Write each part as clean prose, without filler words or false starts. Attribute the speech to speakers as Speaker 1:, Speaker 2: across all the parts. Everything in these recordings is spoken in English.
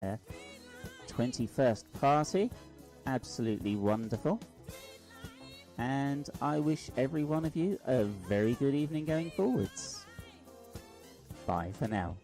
Speaker 1: 21st party. Absolutely wonderful. And I wish every one of you a very good evening going forwards. Bye for now.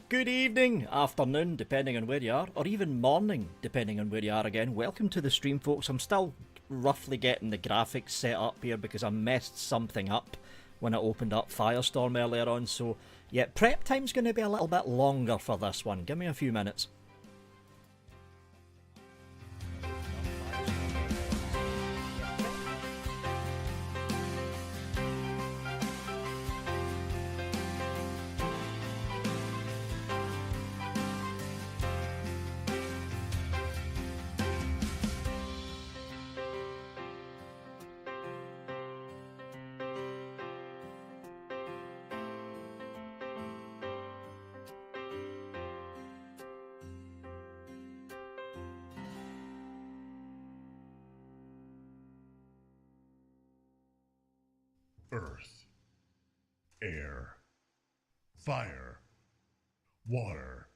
Speaker 2: Good evening, afternoon, depending on where you are, or even morning, depending on where you are again. Welcome to the stream, folks. I'm still roughly getting the graphics set up here because I messed something up when I opened up Firestorm earlier on. So, yeah, prep time's going to be a little bit longer for this one. Give me a few minutes.
Speaker 3: Earth, air, fire, water.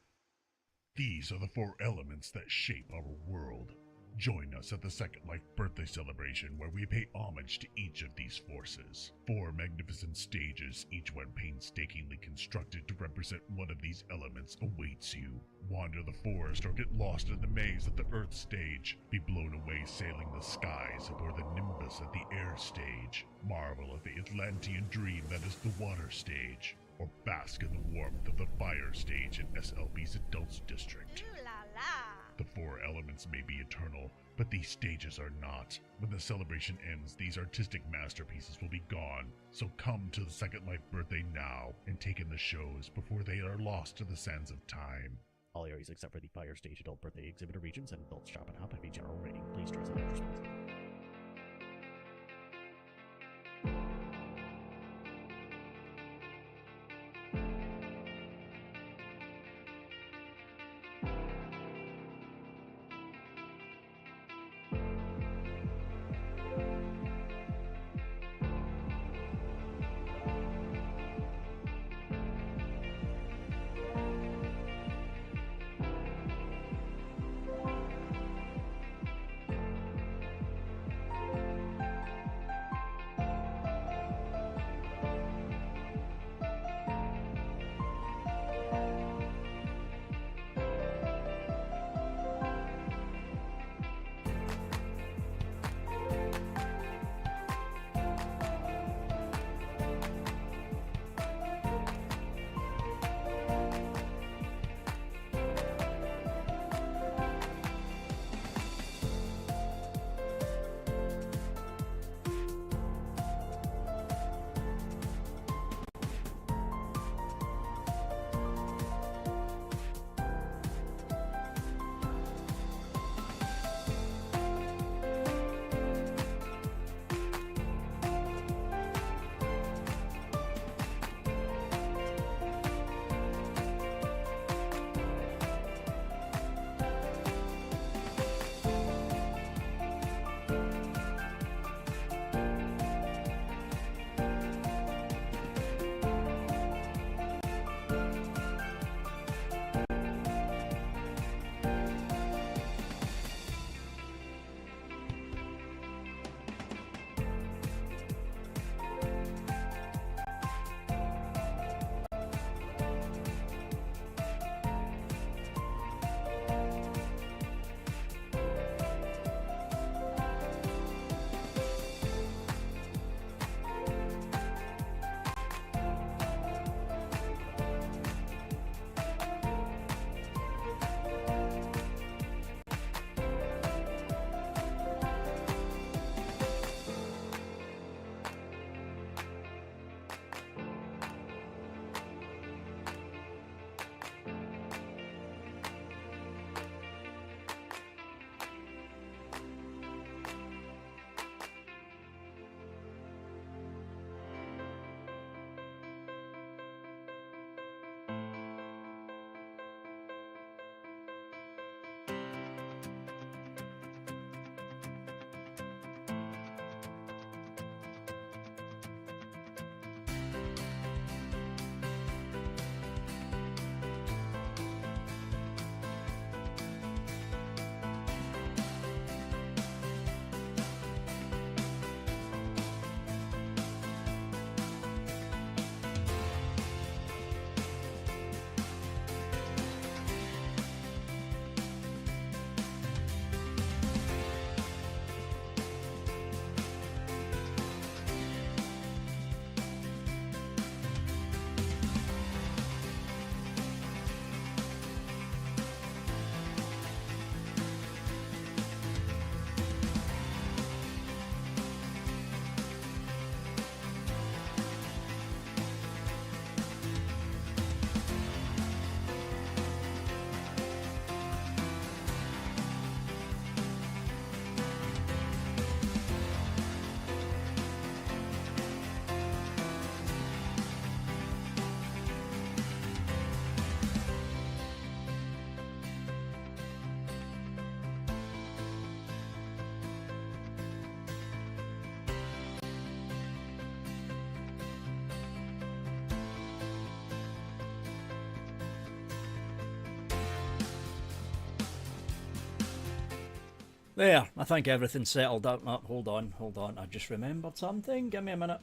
Speaker 3: These are the four elements that shape our world. Join us at the Second Life birthday celebration where we pay homage to each of these forces. Four magnificent stages, each one painstakingly constructed to represent one of these elements, awaits you. Wander the forest or get lost in the maze at the Earth stage. Be blown away sailing the skies aboard the Nimbus at the air stage. Marvel at the Atlantean dream that is the water stage. Or bask in the warmth of the fire stage in SLB's Adults District.
Speaker 4: Ooh la la!
Speaker 3: The four elements may be eternal, but these stages are not. When the celebration ends, these artistic masterpieces will be gone. So come to the Second Life birthday now and take in the shows before they are lost to the sands of time.
Speaker 2: All areas except for the Fire Stage Adult Birthday Exhibitor regions and Adult Shop and Hop have a general rating. Please dress and responsibly. There, I think everything's settled out. Oh, hold on. I just remembered something. Give me a minute.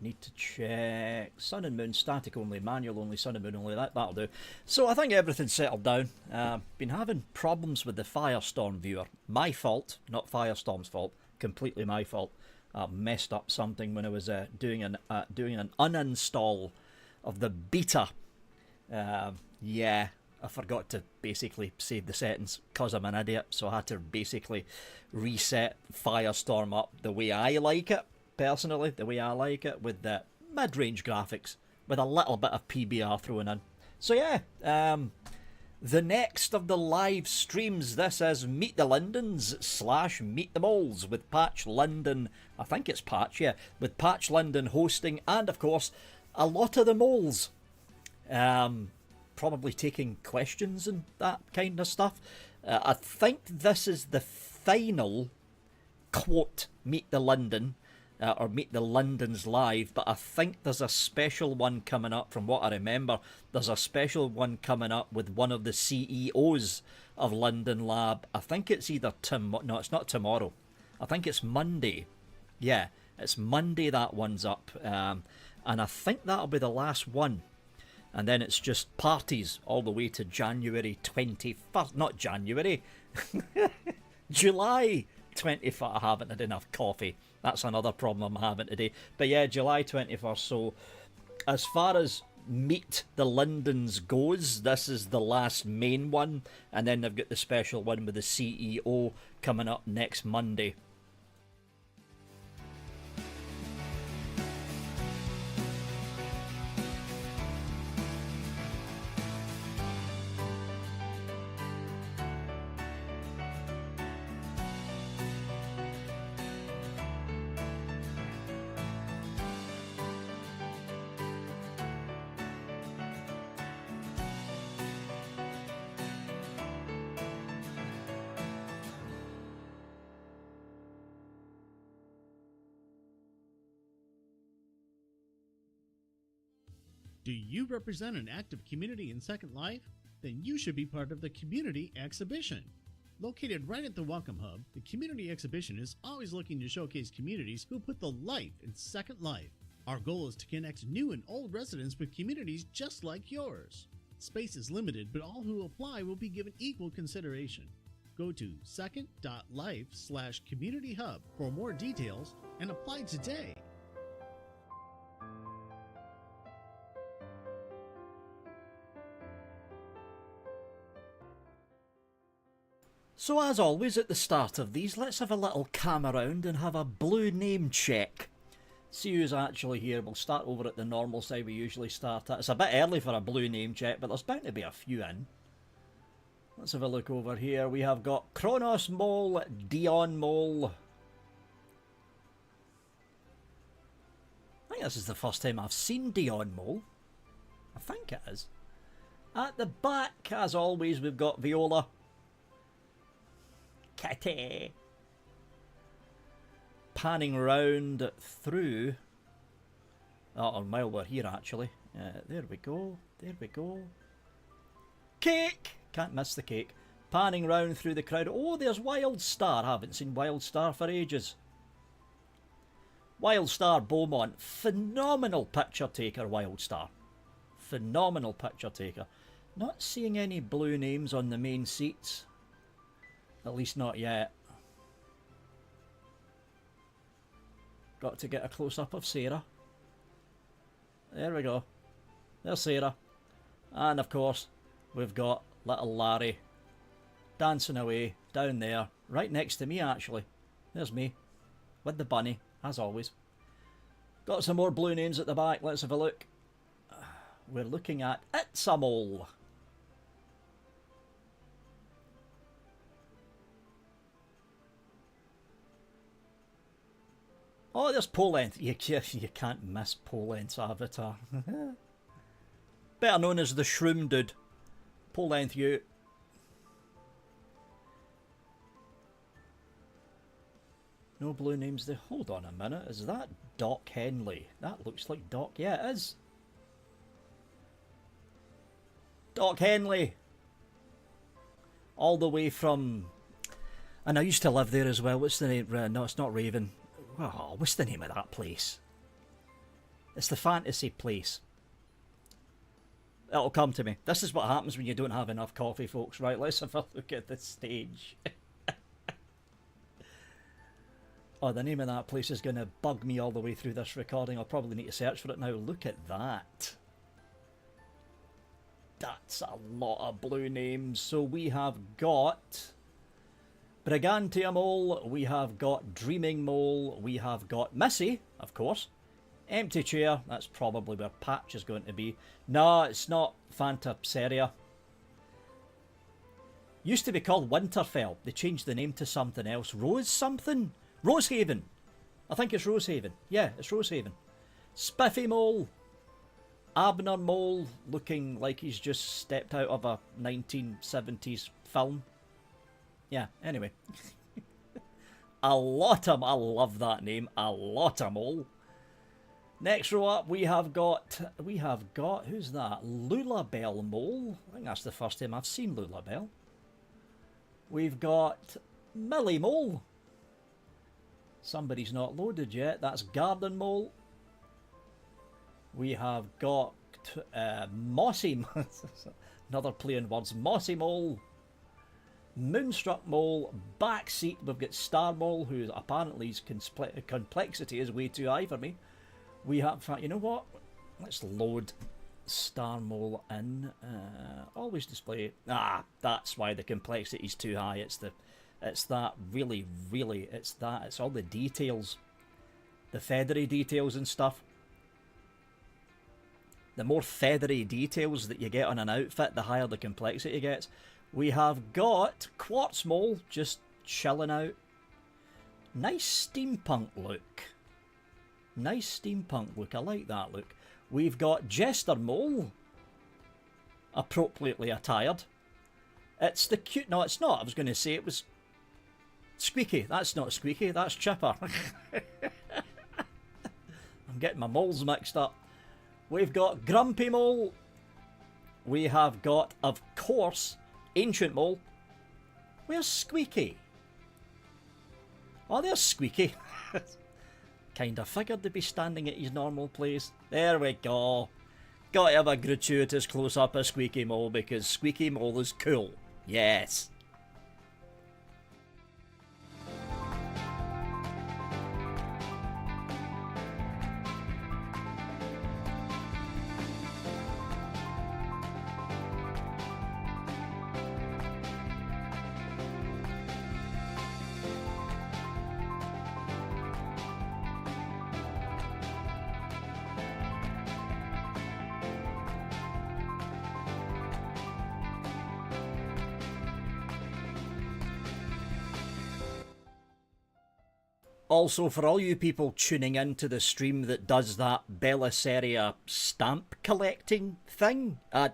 Speaker 2: Need to check. Sun and moon, static only, manual only, sun and moon only. That'll do. So I think everything's settled down. Been having problems with the Firestorm viewer. My fault, not Firestorm's fault. Completely my fault. I messed up something when I was doing an uninstall of the beta. Yeah, I forgot to basically save the settings because I'm an idiot. So I had to basically reset Firestorm up the way I like it. Personally, the way I like it, with the mid-range graphics, with a little bit of PBR thrown in. So yeah, the next of the live streams, this is Meet the Londons / Meet the Moles with Patch London, I think it's Patch, yeah, with Patch London hosting, and of course, a lot of the moles. Probably taking questions and that kind of stuff. I think this is the final, quote, Meet the London, or Meet the Londons live, but I think there's a special one coming up. From what I remember, there's a special one coming up with one of the CEOs of London Lab. I think it's either no, it's not tomorrow. I think it's Monday. Yeah, it's Monday that one's up, and I think that'll be the last one. And then it's just parties all the way to January 21st. Not January. July 21st. I haven't had enough coffee. That's another problem I'm having today. But yeah, July 21st. So as far as Meet the Londons goes, this is the last main one. And then they've got the special one with the CEO coming up next Monday.
Speaker 4: Do you represent an active community in Second Life? Then you should be part of the Community Exhibition. Located right at the Welcome Hub, the Community Exhibition is always looking to showcase communities who put the life in Second Life. Our goal is to connect new and old residents with communities just like yours. Space is limited, but all who apply will be given equal consideration. Go to second.life/communityhub for more details and apply today.
Speaker 2: So as always at the start of these, let's have a little cam around and have a blue name check. See who's actually here. We'll start over at the normal side we usually start at. It's a bit early for a blue name check, but there's bound to be a few in. Let's have a look over here. We have got Kronos Mole, Dion Mole. I think this is the first time I've seen Dion Mole. I think it is. At the back, as always, we've got Viola. Kitty. Panning round through. Oh, while we're here actually. There we go. There we go. Cake! Can't miss the cake. Panning round through the crowd. Oh, there's Wild Star. Haven't seen Wild Star for ages. Wild Star Beaumont. Phenomenal picture taker, Wild Star. Phenomenal picture taker. Not seeing any blue names on the main seats. At least not yet. Got to get a close-up of Sarah. There we go. There's Sarah. And of course, we've got little Larry dancing away down there. Right next to me, actually. There's me. With the bunny, as always. Got some more blue names at the back. Let's have a look. We're looking at It's a Mole. Oh, there's Pole Length. You can't miss Pole Length's avatar. Better known as the Shroom Dude. Pole Length you. No blue names there. Hold on a minute. Is that Doc Henley? That looks like Doc. Yeah, it is. Doc Henley. All the way from And I used to live there as well. What's the name? No, it's not Raven. Oh, what's the name of that place? It's the fantasy place. It'll come to me. This is what happens when you don't have enough coffee, folks. Right, let's have a look at the stage. Oh, the name of that place is going to bug me all the way through this recording. I'll probably need to search for it now. Look at that. That's a lot of blue names. So we have got Brigantia Mole, we have got Dreaming Mole, we have got Missy, of course. Empty Chair, that's probably where Patch is going to be. No, it's not Fanta Seria. Used to be called Winterfell. They changed the name to something else. Rose something? Rosehaven. I think it's Rosehaven. Yeah, it's Rosehaven. Spiffy Mole. Abner Mole, looking like he's just stepped out of a 1970s film. Yeah, anyway. I love that name. A lot of Mole. Next row up, we have got, who's that? Lulabelle Mole. I think that's the first time I've seen Lulabelle. We've got Millie Mole. Somebody's not loaded yet. That's Garden Mole. We have got Mossy, another play on words, Mossy Mole. Moonstruck Mole, Backseat, we've got Star Mole, who apparently his complexity is way too high for me. We have, you know what, let's load Star Mole in, always display, that's why the complexity is too high, it's that really, it's all the details, the feathery details and stuff. The more feathery details that you get on an outfit, the higher the complexity gets. We have got Quartz Mole just chilling out. Nice steampunk look. Nice steampunk look. I like that look. We've got Jester Mole. Appropriately attired. It's the cute... No, it's not. I was going to say it was Squeaky. That's not Squeaky. That's Chipper. I'm getting my moles mixed up. We've got Grumpy Mole. We have got, of course, Ancient Mole. Where's Squeaky? Oh, there's Squeaky. Kind of figured to be standing at his normal place. There we go. Got to have a gratuitous close-up of Squeaky Mole because Squeaky Mole is cool. Yes. Also, for all you people tuning into the stream that does that Belissaria stamp collecting thing, I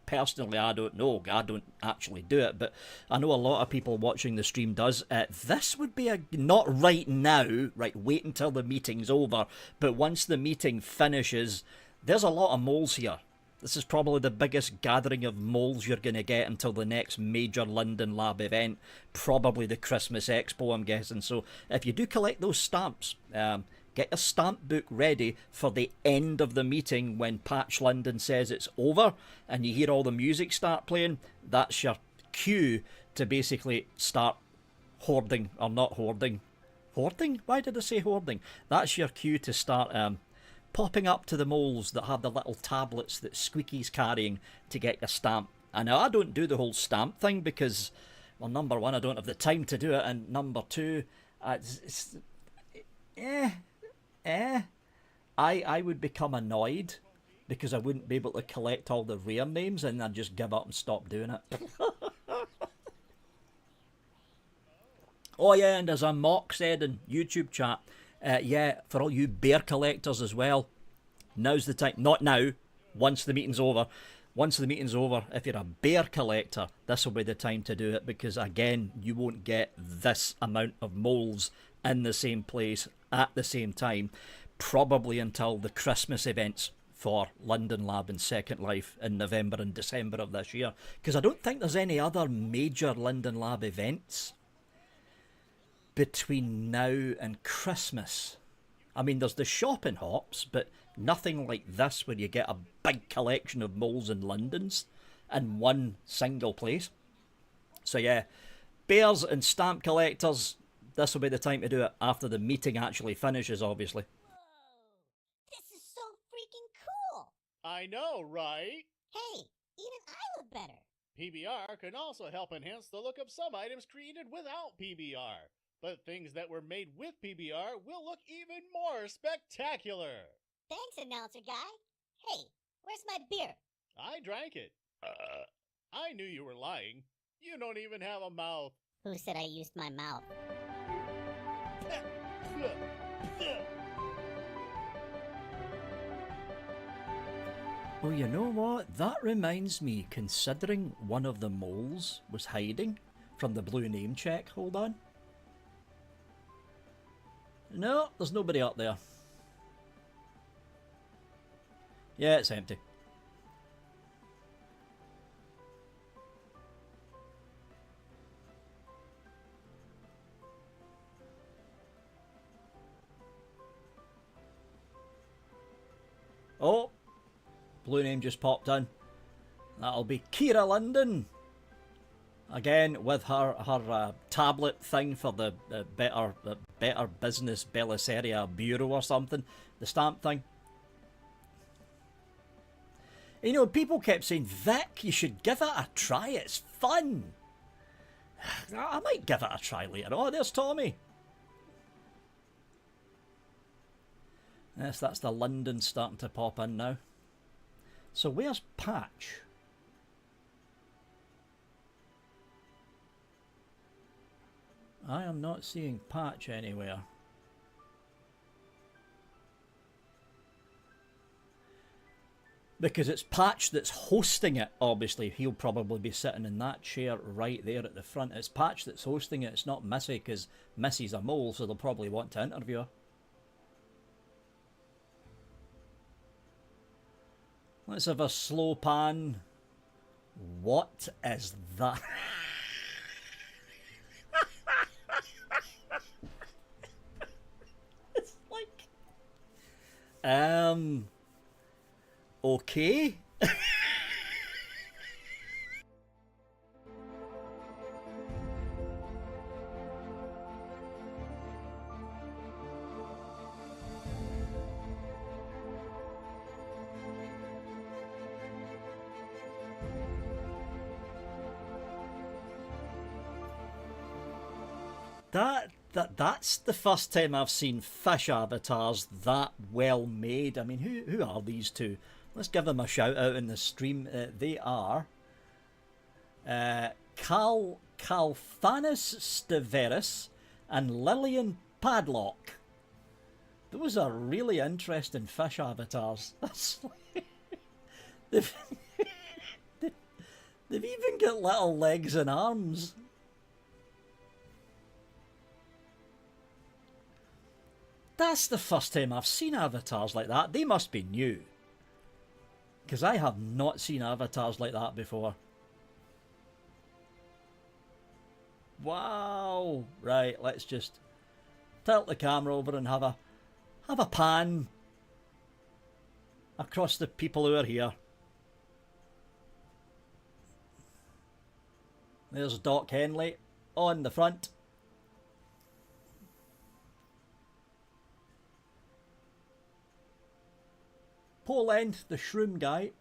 Speaker 2: personally, I don't know. I don't actually do it, but I know a lot of people watching the stream does. This would be not right now, right, wait until the meeting's over, but once the meeting finishes, there's a lot of moles here. This is probably the biggest gathering of moles you're going to get until the next major London Lab event. Probably the Christmas Expo, I'm guessing. So if you do collect those stamps, get a stamp book ready for the end of the meeting when Patch London says it's over and you hear all the music start playing. That's your cue to basically start hoarding, or not hoarding. Hoarding? Why did I say hoarding? That's your cue to start... popping up to the moles that have the little tablets that Squeaky's carrying to get your stamp. And now I don't do the whole stamp thing because, well, number one, I don't have the time to do it, and number two, I would become annoyed because I wouldn't be able to collect all the rare names and I'd just give up and stop doing it. Oh yeah, and as a mock said in YouTube chat, yeah, for all you bear collectors as well, now's the time. Not now, once the meeting's over. Once the meeting's over, if you're a bear collector, this will be the time to do it because, again, you won't get this amount of moles in the same place at the same time, probably until the Christmas events for London Lab and Second Life in November and December of this year. Because I don't think there's any other major London Lab events between now and Christmas. I mean, there's the shopping hops, but nothing like this where you get a big collection of moles and Londons in one single place. So yeah, bears and stamp collectors, this will be the time to do it after the meeting actually finishes, obviously.
Speaker 5: Whoa! This is so freaking cool!
Speaker 4: I know, right?
Speaker 5: Hey, even I look better.
Speaker 4: PBR can also help enhance the look of some items created without PBR. But things that were made with PBR will look even more spectacular.
Speaker 5: Thanks, announcer guy. Hey, where's my beer?
Speaker 4: I drank it. I knew you were lying. You don't even have a mouth.
Speaker 5: Who said I used my mouth?
Speaker 2: Well, you know what? That reminds me, considering one of the moles was hiding from the blue name check. Hold on. No, there's nobody up there. Yeah, it's empty. Oh, blue name just popped in. That'll be Kira London. Again, with her tablet thing for the Better Business Bellisaria Bureau or something. The stamp thing. You know, people kept saying, Vic, you should give it a try. It's fun. I might give it a try later. Oh, there's Tommy. Yes, that's the London starting to pop in now. So where's Patch? I am not seeing Patch anywhere. Because it's Patch that's hosting it, obviously. He'll probably be sitting in that chair right there at the front. It's Patch that's hosting it. It's not Missy, because Missy's a mole, so they'll probably want to interview her. Let's have a slow pan. What is that? It's like... Okay. That's the first time I've seen fish avatars that well made. I mean, who are these two? Let's give them a shout out in the stream. They are Calphanus Steveris and Lillian Padlock. Those are really interesting fish avatars. That's like, they've even got little legs and arms. That's the first time I've seen avatars like that. They must be new. Because I have not seen avatars like that before. Wow. Right, let's just tilt the camera over and have a pan across the people who are here. There's Doc Henley on the front. Pole End, the shroom guy.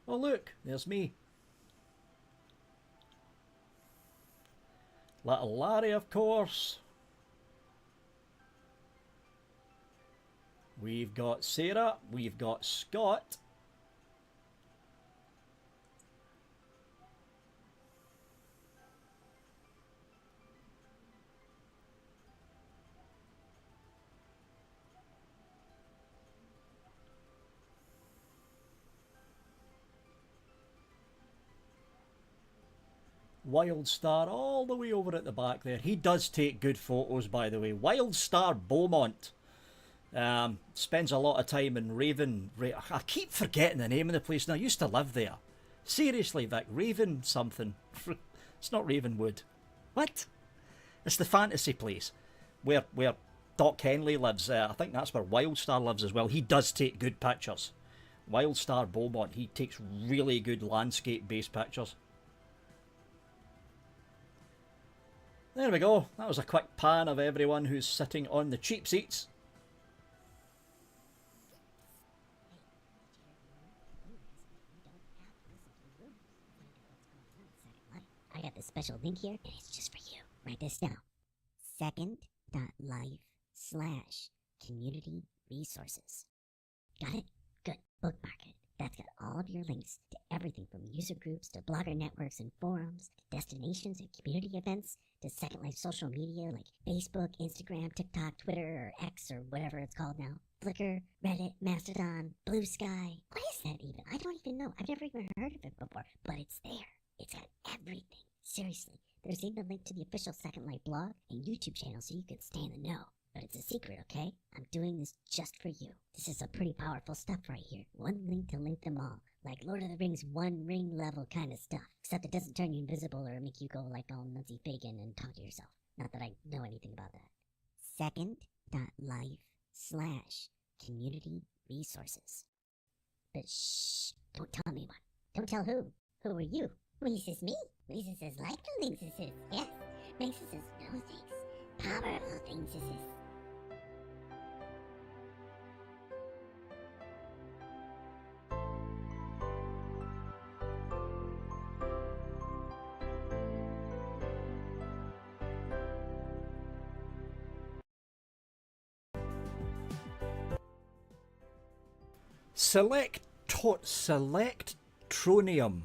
Speaker 2: Oh look, there's me. Little Larry, of course. We've got Sarah, we've got Scott. Wildstar all the way over at the back there. He does take good photos, by the way. Wildstar Beaumont. Spends a lot of time in I keep forgetting the name of the place, and I used to live there. Seriously, Vic, Raven something. It's not Ravenwood. What? It's the fantasy place where Doc Henley lives. I think that's where Wildstar lives as well. He does take good pictures. Wildstar Beaumont, he takes really good landscape-based pictures. There we go. That was a quick pan of everyone who's sitting on the cheap seats.
Speaker 5: I got this special link here, and it's just for you. Write this down. Second.life/community resources. Got it? Good. Bookmark it. That's got all of your links to everything from user groups to blogger networks and forums, to destinations and community events, to Second Life social media like Facebook, Instagram, TikTok, Twitter, or X, or whatever it's called now. Flickr, Reddit, Mastodon, Blue Sky. What is that even? I don't even know. I've never even heard of it before, but it's there. It's got everything. Seriously. There's even a link to the official Second Life blog and YouTube channel so you can stay in the know. But it's a secret, okay? I'm doing this just for you. This is some pretty powerful stuff right here. One link to link them all. Like Lord of the Rings One Ring level kind of stuff. Except it doesn't turn you invisible or make you go like all nutsy Fagin and talk to yourself. Not that I know anything about that. Second.life/community resources. But shh, don't tell anyone. Don't tell who. Who are you? Reese's me. Reese's is like the links is. Yes. Reese's is no things. Powerful things is.
Speaker 2: Selectronium.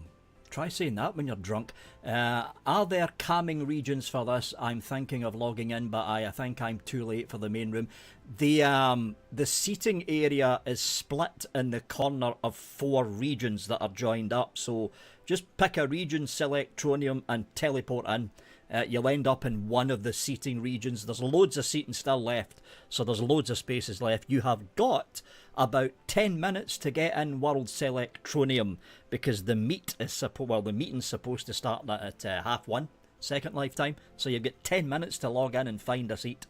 Speaker 2: Try saying that when you're drunk. Are there calming regions for this? I'm thinking of logging in, but I think I'm too late for the main room. The seating area is split in the corner of 4 regions that are joined up. So just pick a region, Selectronium, and teleport in. You'll end up in one of the seating regions. There's loads of seating still left, so there's loads of spaces left. You have got about 10 minutes to get in World Selectronium because the meeting's supposed to start at 1:30 Second Life time. So you've got 10 minutes to log in and find a seat.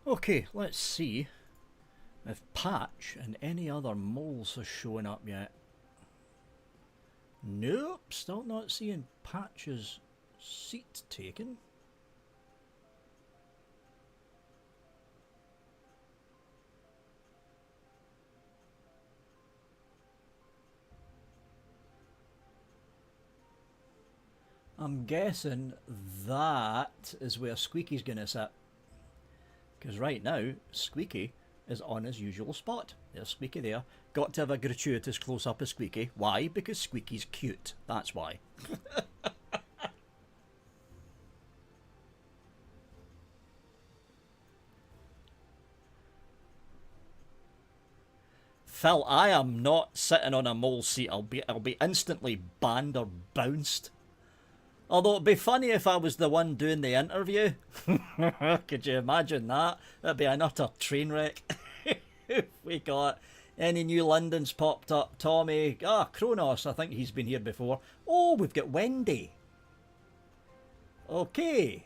Speaker 2: Okay, let's see if Patch and any other moles are showing up yet. Nope, still not seeing Patch's seat taken. I'm guessing that is where Squeaky's gonna sit. Because right now, Squeaky is on his usual spot. There's Squeaky there. Got to have a gratuitous close-up of Squeaky. Why? Because Squeaky's cute. That's why. Phil, I am not sitting on a mole seat. I'll be instantly banned or bounced. Although it'd be funny if I was the one doing the interview. Could you imagine that? That'd be an utter train wreck. If we got any new Londons popped up. Tommy, Kronos, I think he's been here before. Oh, we've got Wendy. Okay.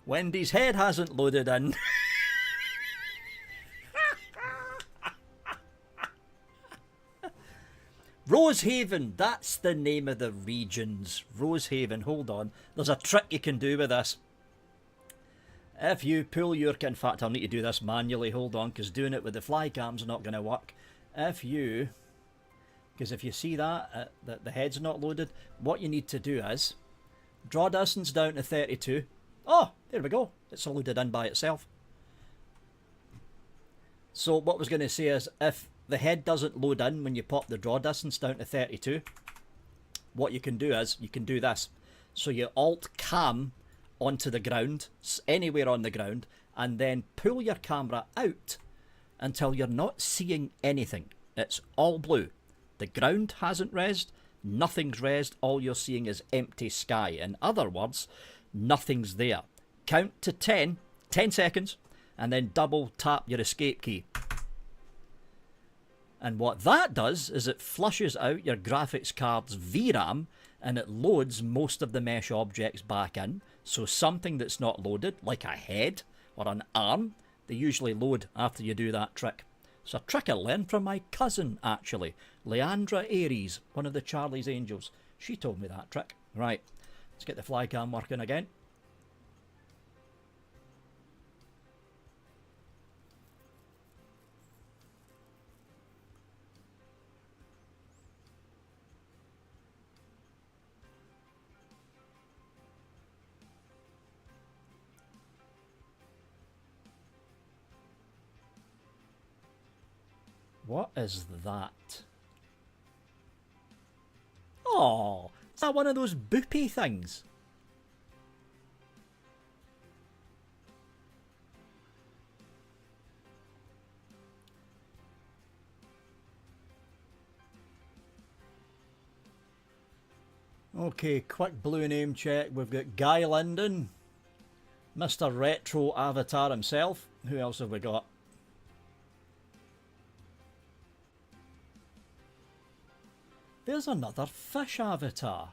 Speaker 2: Wendy's head hasn't loaded in. Rosehaven, that's the name of the regions. Rosehaven, hold on. There's a trick you can do with this. If you pull your... In fact, I'll need to do this manually. Hold on, because doing it with the fly cam's not going to work. If you... Because if you see that, the head's not loaded, what you need to do is draw distance down to 32. Oh, there we go. It's loaded in by itself. So what I was going to say is, if the head doesn't load in when you pop the draw distance down to 32, what you can do is, you can do this. So you Alt-Cam onto the ground, anywhere on the ground, and then pull your camera out until you're not seeing anything. It's all blue. The ground hasn't rezzed, nothing's rezzed, all you're seeing is empty sky. In other words, nothing's there. Count to 10 seconds, and then double tap your escape key. And what that does is it flushes out your graphics card's VRAM, and it loads most of the mesh objects back in. So something that's not loaded, like a head or an arm, they usually load after you do that trick. It's a trick I learned from my cousin, actually. Leandra Aries, one of the Charlie's Angels. She told me that trick. Right, let's get the fly cam working again. What is that? Oh, is that one of those boopy things? Okay, quick blue name check. We've got Guy Linden, Mr. Retro Avatar himself. Who else have we got? There's another fish avatar.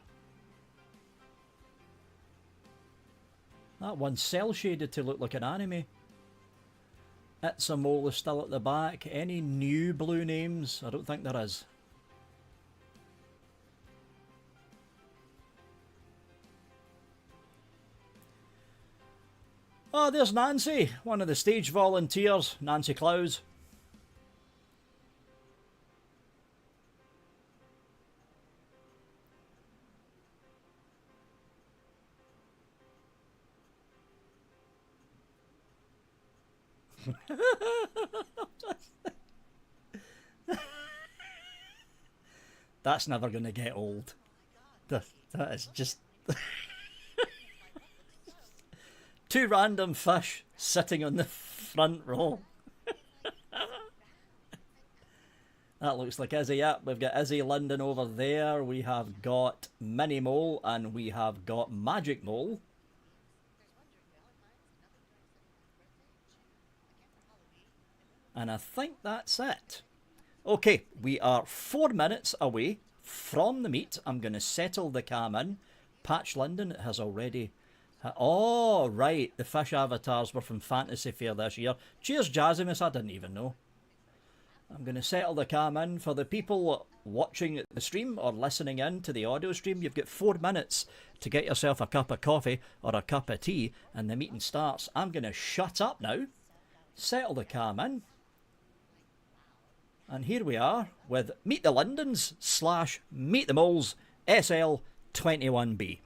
Speaker 2: That one's cell shaded to look like an anime. It's a Mole is still at the back. Any new blue names? I don't think there is. Oh, there's Nancy, one of the stage volunteers, Nancy Clowes. That's never going to get old. That is just... Two random fish sitting on the front row. That looks like Izzy. Yep, we've got Izzy Linden over there. We have got Mini Mole and we have got Magic Mole. And I think that's it. Okay, we are 4 minutes away from the meet. I'm going to settle the cam in. Patch Linden has already... Oh, right. The fish avatars were from Fantasy Fair this year. Cheers, Jazimus. I didn't even know. I'm going to settle the cam in. For the people watching the stream or listening in to the audio stream, you've got 4 minutes to get yourself a cup of coffee or a cup of tea and the meeting starts. I'm going to shut up now, settle the cam in. And here we are with Meet the Lindens / Meet the Moles SL21B.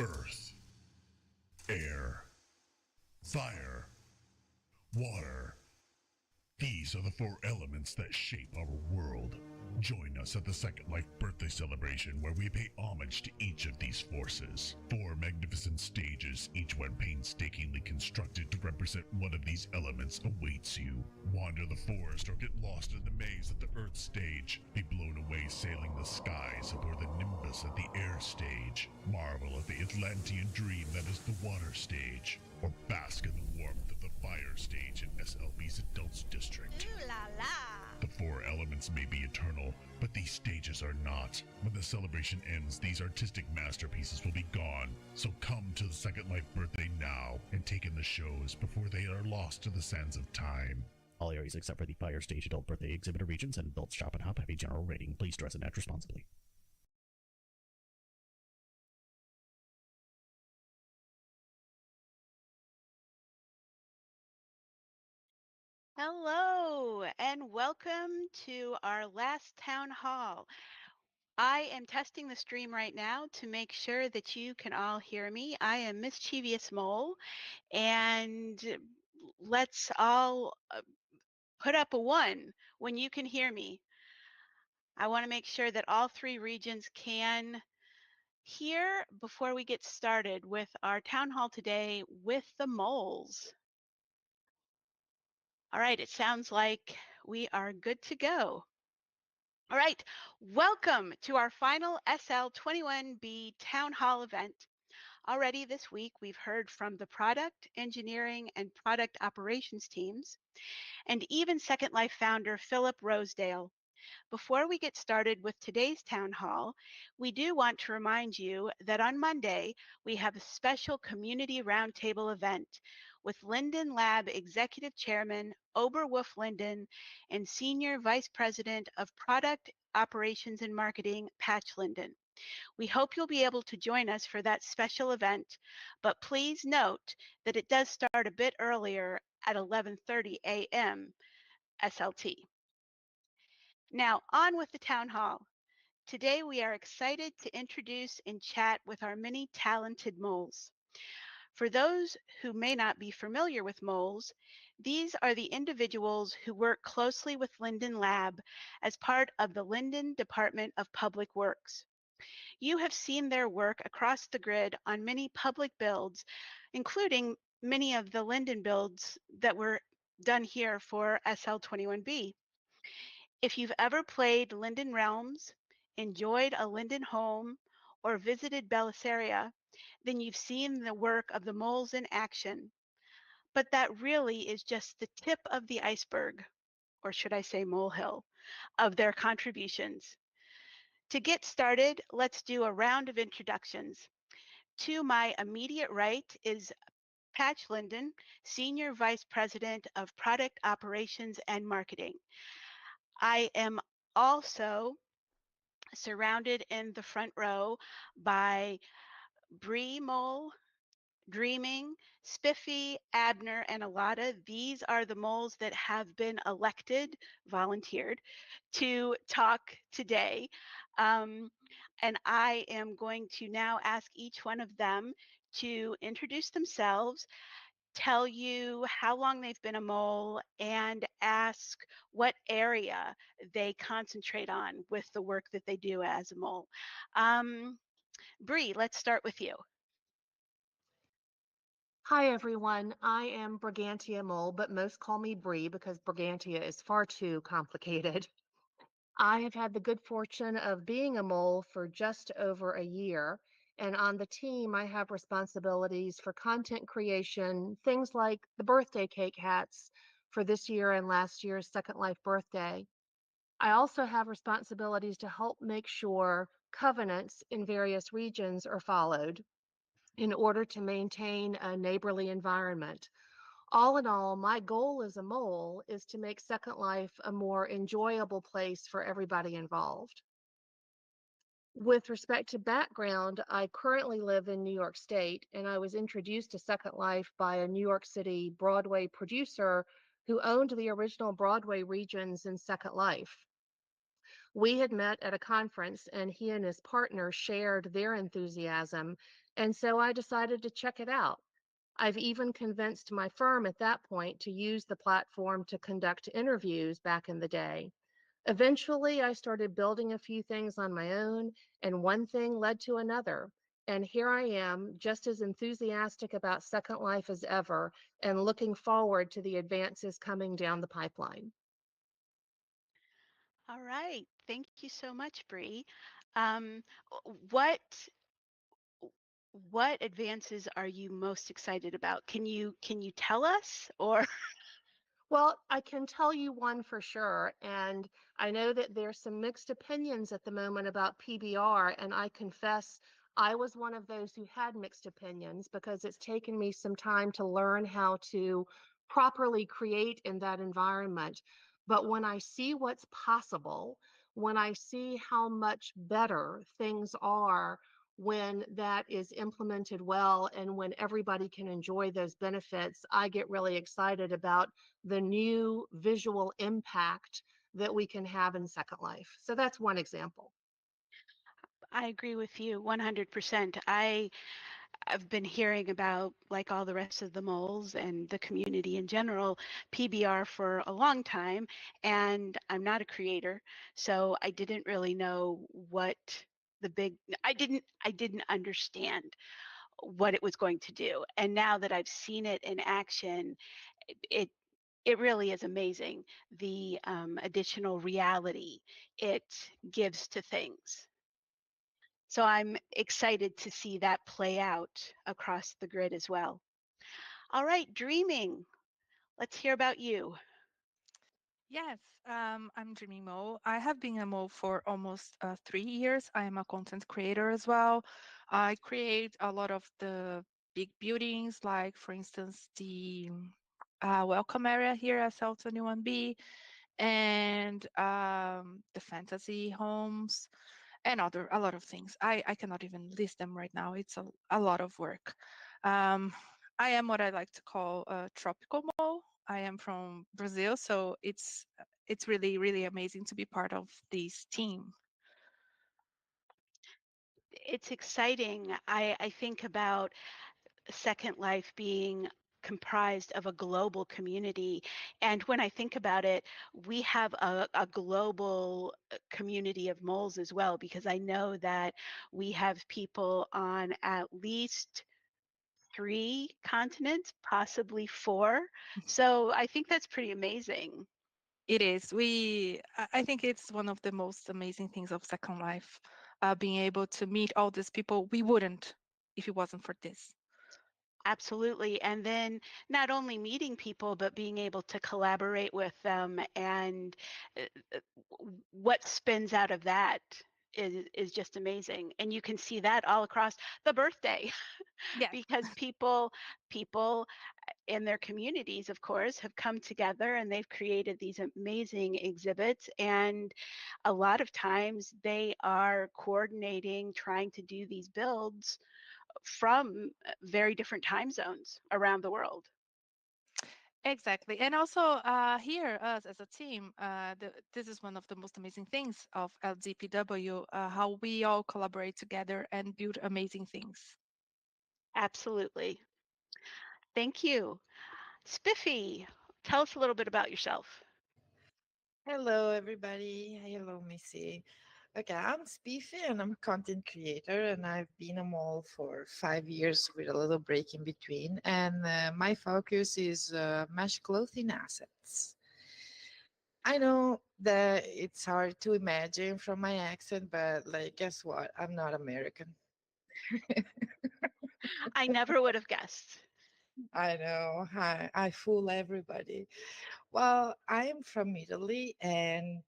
Speaker 3: Earth, air, fire, water. These are the four elements that shape our world. Join us at the Second Life birthday celebration where we pay homage to each of these forces. Four magnificent stages, each one painstakingly constructed to represent one of these elements, awaits you. Wander the forest or get lost in the maze at the Earth stage. Be blown away sailing the skies aboard the Nimbus at the air stage. Marvel at the Atlantean dream that is the water stage. Or bask in the warmth of the fire stage in SLB's Adults District.
Speaker 6: Ooh la la!
Speaker 3: The four elements may be eternal, but these stages are not. When the celebration ends, these artistic masterpieces will be gone. So come to the Second Life birthday now and take in the shows before they are lost to the sands of time.
Speaker 7: All areas except for the Fire Stage Adult Birthday Exhibitor regions and Adult Shop and Hop have a general rating. Please dress and act responsibly.
Speaker 6: Hello, and welcome to our last town hall. I am testing the stream right now to make sure that you can all hear me. I am Mischievous Mole, and let's all put up a 1 when you can hear me. I want to make sure that all 3 regions can hear before we get started with our town hall today with the moles. All right, it sounds like we are good to go. All right, welcome to our final SL21B Town Hall event. Already this week, we've heard from the product, engineering, and product operations teams, and even Second Life founder Philip Rosedale. Before we get started with today's town hall, we do want to remind you that on Monday, we have a special community roundtable event with Linden Lab Executive Chairman Oberwolf Linden and Senior Vice President of Product Operations and Marketing, Patch Linden. We hope you'll be able to join us for that special event, but please note that it does start a bit earlier at 11:30 a.m. SLT. Now, on with the town hall. Today, we are excited to introduce and chat with our many talented moles. For those who may not be familiar with moles, these are the individuals who work closely with Linden Lab as part of the Linden Department of Public Works. You have seen their work across the grid on many public builds, including many of the Linden builds that were done here for SL21B. If you've ever played Linden Realms, enjoyed a Linden home, or visited Bellisaria, then you've seen the work of the moles in action. But that really is just the tip of the iceberg, or should I say molehill, of their contributions. To get started, let's do a round of introductions. To my immediate right is Patch Linden, Senior Vice President of Product Operations and Marketing. I am also surrounded in the front row by Bree Mole, Dreaming, Spiffy, Abner, and Alada. These are the moles that have been elected, volunteered, to talk today. And I am going to now ask each one of them to introduce themselves, tell you how long they've been a mole, and ask what area they concentrate on with the work that they do as a mole. Bree, let's start with you.
Speaker 8: Hi everyone, I am Brigantia Mole, but most call me Bree because Brigantia is far too complicated. I have had the good fortune of being a mole for just over a year, and on the team I have responsibilities for content creation, things like the birthday cake hats for this year and last year's Second Life birthday. I also have responsibilities to help make sure covenants in various regions are followed in order to maintain a neighborly environment. All in all, my goal as a mole is to make Second Life a more enjoyable place for everybody involved. With respect to background, I currently live in New York State, and I was introduced to Second Life by a New York City Broadway producer who owned the original Broadway regions in Second Life. We had met at a conference, and he and his partner shared their enthusiasm, And so I decided to check it out. I've even convinced my firm at that point to use the platform to conduct interviews back in the day. Eventually, I started building a few things on my own, and one thing led to another. And here I am, just as enthusiastic about Second Life as ever, and looking forward to the advances coming down the pipeline.
Speaker 6: All right. Thank you so much, Bree. Um, what what advances are you most excited about? Can you tell us or
Speaker 8: Well, I can tell you one for sure, and I know that there's some mixed opinions at the moment about PBR, and I confess I was one of those who had mixed opinions because it's taken me some time to learn how to properly create in that environment. But when I see what's possible, when I see how much better things are when that is implemented well and when everybody can enjoy those benefits, I get really excited about the new visual impact that we can have in Second Life. So that's one example.
Speaker 6: I agree with you 100%. I've been hearing about, like all the rest of the moles and the community in general, PBR for a long time, and I'm not a creator, so I didn't really know what the big I didn't understand what it was going to do. And now that I've seen it in action, it it really is amazing the additional reality it gives to things. So I'm excited to see that play out across the grid as well. All right, dreaming. Let's hear about you.
Speaker 9: Yes, I'm Dreaming Mo. I have been a Mo for almost 3 years. I am a content creator as well. I create a lot of the big buildings, like for instance, the welcome area here at Cell21B and the fantasy homes and a lot of things. I cannot even list them right now. It's a lot of work. Um, I am what I like to call a tropical Mo. I am from Brazil, so it's really really amazing to be part of this team.
Speaker 6: It's exciting. I think about Second Life being comprised of a global community. And when I think about it, we have a global community of moles as well, because I know that we have people on at least 3 continents, possibly 4. So I think that's pretty amazing.
Speaker 9: It is. I think it's one of the most amazing things of Second Life, being able to meet all these people. We wouldn't if it wasn't for this.
Speaker 6: Absolutely. And then not only meeting people, but being able to collaborate with them, and uh, uh, what spins out of that is just amazing. And you can see that all across the birthday
Speaker 9: Yes.
Speaker 6: because people in their communities, of course, have come together and they've created these amazing exhibits. And a lot of times they are coordinating, trying to do these builds from very different time zones around the world.
Speaker 9: Exactly. And also here, us as a team, this is one of the most amazing things of LDPW, how we all collaborate together and build amazing things.
Speaker 6: Absolutely. Thank you. Spiffy, tell us a little bit about yourself.
Speaker 10: Hello, everybody. Hello, Missy. Okay, I'm Spiffy and I'm a content creator, and I've been a mole for 5 years with a little break in between. And my focus is mesh clothing assets. I know that it's hard to imagine from my accent, but like, guess what? I'm not American.
Speaker 6: I never would have guessed.
Speaker 10: I know. I fool everybody. Well, I'm from Italy, and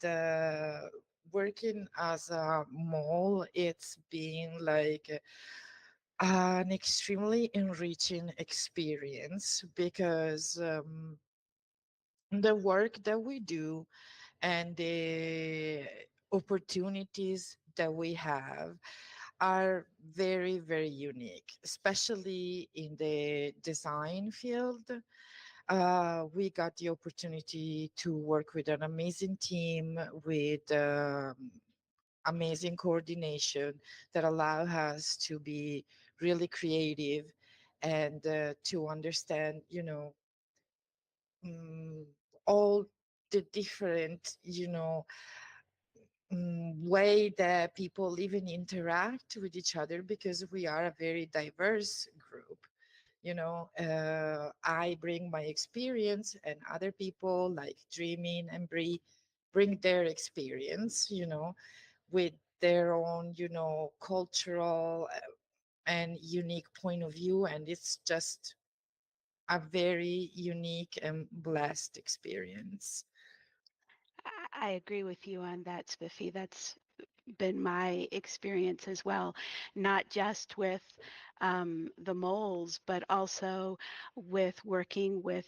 Speaker 10: working as a mole, it's been like an extremely enriching experience because the work that we do and the opportunities that we have are very, very unique, especially in the design field. We got the opportunity to work with an amazing team with amazing coordination that allow us to be really creative, and to understand, mm, all the different, way that people even interact with each other, because we are a very diverse group. I bring my experience, and other people like Dreaming and Bree bring their experience, with their own, cultural and unique point of view. And it's just a very unique and blessed experience.
Speaker 6: I agree with you on that, Spiffy. That's been my experience as well, not just with the moles, but also with working with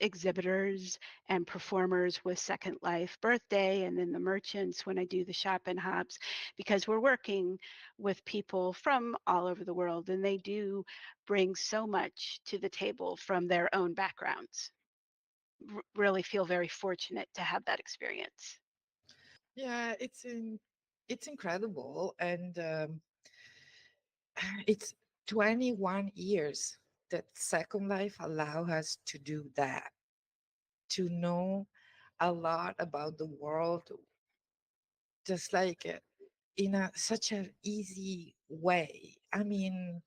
Speaker 6: exhibitors and performers with Second Life Birthday, and then the merchants when I do the shop and hops, because we're working with people from all over the world, and they do bring so much to the table from their own backgrounds. Really feel very fortunate to have that experience.
Speaker 10: Yeah, it's incredible, and it's 21 years that Second Life allow us to do that, to know a lot about the world, just like in such an easy way. I mean,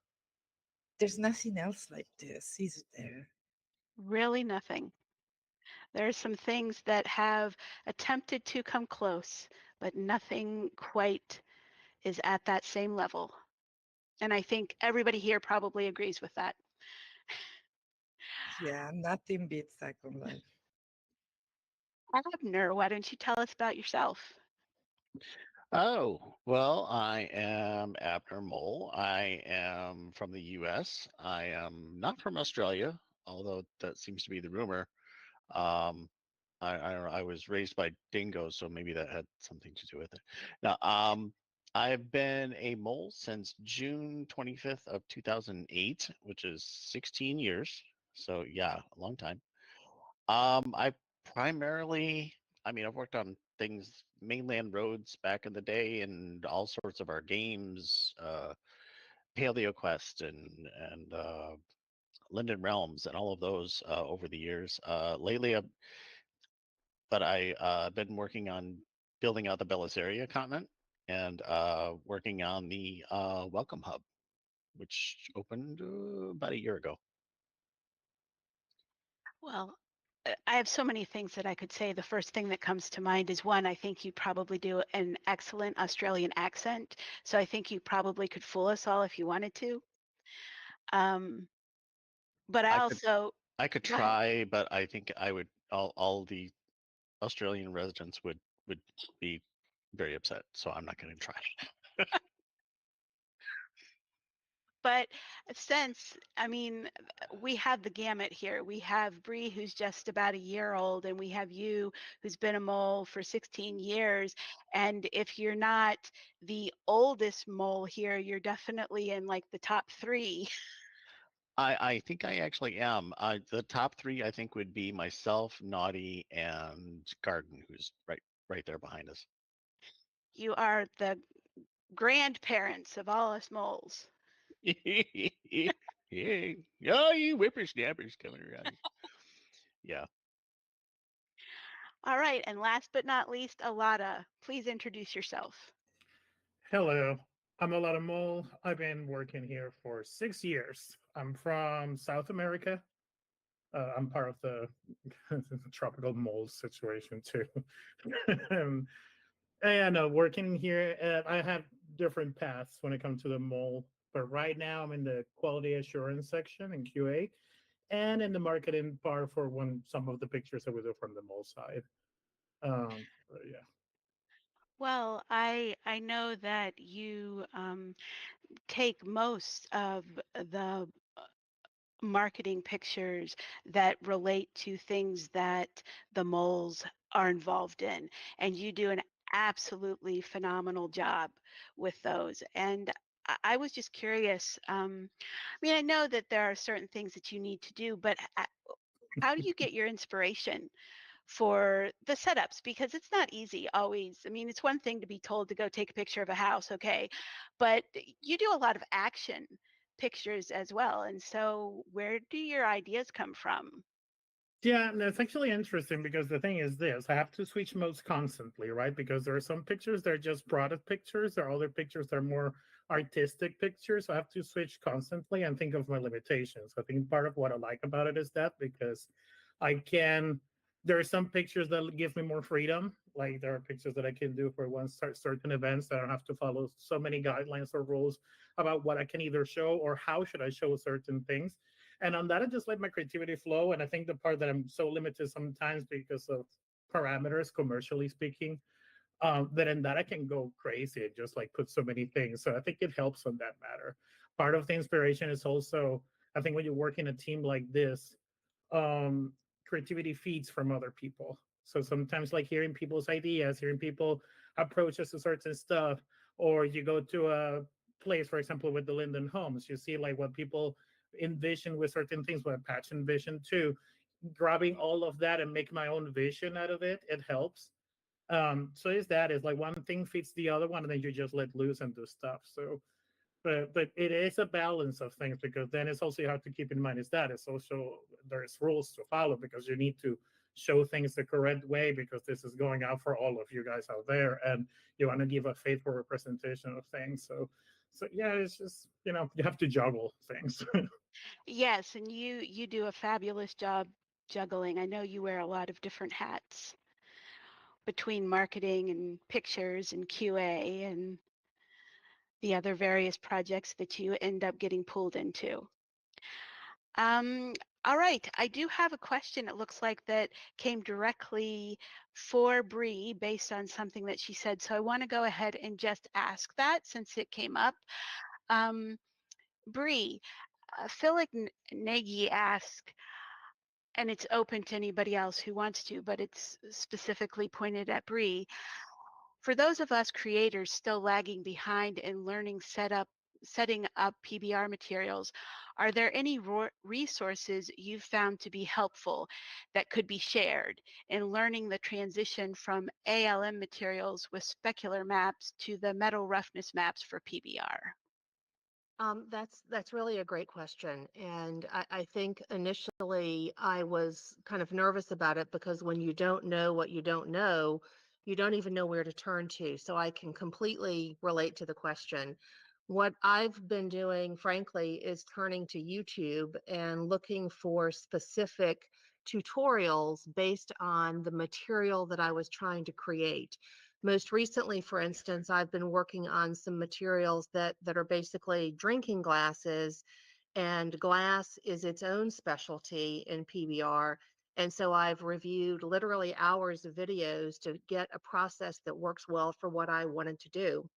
Speaker 10: there's nothing else like this, is there?
Speaker 6: Really nothing. There are some things that have attempted to come close, but nothing quite is at that same level. And I think everybody here probably agrees with that.
Speaker 10: Yeah, nothing beats Second Life.
Speaker 6: Abner, why don't you tell us about yourself?
Speaker 7: Oh, well, I am Abner Mole. I am from the US. I am not from Australia, although that seems to be the rumor. Um, I don't know, I was raised by dingoes, so maybe that had something to do with it. Now, I've been a mole since June 25th of 2008, which is 16 years. So yeah, a long time. I primarily, I mean, I've worked on things, mainland roads back in the day, and all sorts of our games, Paleo Quest and Linden Realms, and all of those over the years. Lately, but I've been working on building out the Belisaria continent and working on the Welcome Hub, which opened about a year ago.
Speaker 6: Well, I have so many things that I could say. The first thing that comes to mind is one, I think you probably do an excellent Australian accent. So I think you probably could fool us all if you wanted to. But I
Speaker 7: I could
Speaker 6: also,
Speaker 7: I could
Speaker 6: go ahead.
Speaker 7: try, but I think I would all the Australian residents would be very upset. So I'm not going to try.
Speaker 6: But since, I mean, we have the gamut here. We have Bree, who's just about a year old, and we have you, who's been a mole for 16 years. And if you're not the oldest mole here, you're definitely in like the top three.
Speaker 7: I think I actually am. The top three I think would be myself, Naughty, and Garden, who's right there behind us.
Speaker 6: You are the grandparents of all us moles.
Speaker 7: Yeah, oh, you whippersnappers coming around. Yeah.
Speaker 6: All right, and last but not least, Alada, please introduce yourself.
Speaker 11: Hello, I'm Alada Mole. I've been working here for 6 years. I'm from South America. I'm part of the tropical mold situation too. and working here, I have different paths when it comes to the mold. But right now, I'm in the quality assurance section in QA, and in the marketing part for some of the pictures that we do from the mold side. Yeah.
Speaker 6: Well, I know that you take most of the marketing pictures that relate to things that the moles are involved in, and you do an absolutely phenomenal job with those. And I was just curious. I mean, I know that there are certain things that you need to do, but how do you get your inspiration for the setups? Because it's not easy always. I mean, it's one thing to be told to go take a picture of a house, okay, but you do a lot of action pictures as well. And so where do your ideas come from?
Speaker 11: Yeah, and it's actually interesting because the thing is this, I have to switch modes constantly, right? Because there are some pictures that are just product pictures, there are other pictures that are more artistic pictures. So I have to switch constantly and think of my limitations. I think part of what I like about it is that because I can, there are some pictures that give me more freedom. Like there are pictures that I can do for certain events that I don't have to follow so many guidelines or rules about what I can either show or how should I show certain things. And on that, I just let my creativity flow. And I think the part that I'm so limited sometimes because of parameters, commercially speaking, that in that I can go crazy and just like put so many things. So I think it helps on that matter. Part of the inspiration is also, I think when you work in a team like this, um, creativity feeds from other people. So sometimes like hearing people's ideas, hearing people approaches to certain stuff, or you go to a place, for example, with the Linden Homes, you see like what people envision with certain things, what Patch envisioned too. Grabbing all of that and make my own vision out of it, it helps. So is that is like one thing feeds the other one, and then you just let loose and do stuff. So but it is a balance of things because then it's also you have to keep in mind is that it's also there's rules to follow because you need to show things the correct way because this is going out for all of you guys out there and you want to give a faithful representation of things. So yeah, it's just you have to juggle things.
Speaker 6: Yes, and you do a fabulous job juggling. I know you wear a lot of different hats between marketing and pictures and QA and the other various projects that you end up getting pulled into. Um, all right, I do have a question. It looks like that came directly for Bree based on something that she said. So I want to go ahead and just ask that since it came up. Bree, Philip Nagy asked, and it's open to anybody else who wants to, but it's specifically pointed at Bree. For those of us creators still lagging behind in learning setting up PBR materials, are there any resources you've found to be helpful that could be shared in learning the transition from ALM materials with specular maps to the metal roughness maps for PBR?
Speaker 8: That's really a great question, and I think initially I was kind of nervous about it because when you don't know what you don't know, you don't even know where to turn to. So I can completely relate to the question. What I've been doing, frankly, is turning to YouTube and looking for specific tutorials based on the material that I was trying to create. Most recently, for instance, I've been working on some materials that are basically drinking glasses, and glass is its own specialty in PBR. And so I've reviewed literally hours of videos to get a process that works well for what I wanted to do.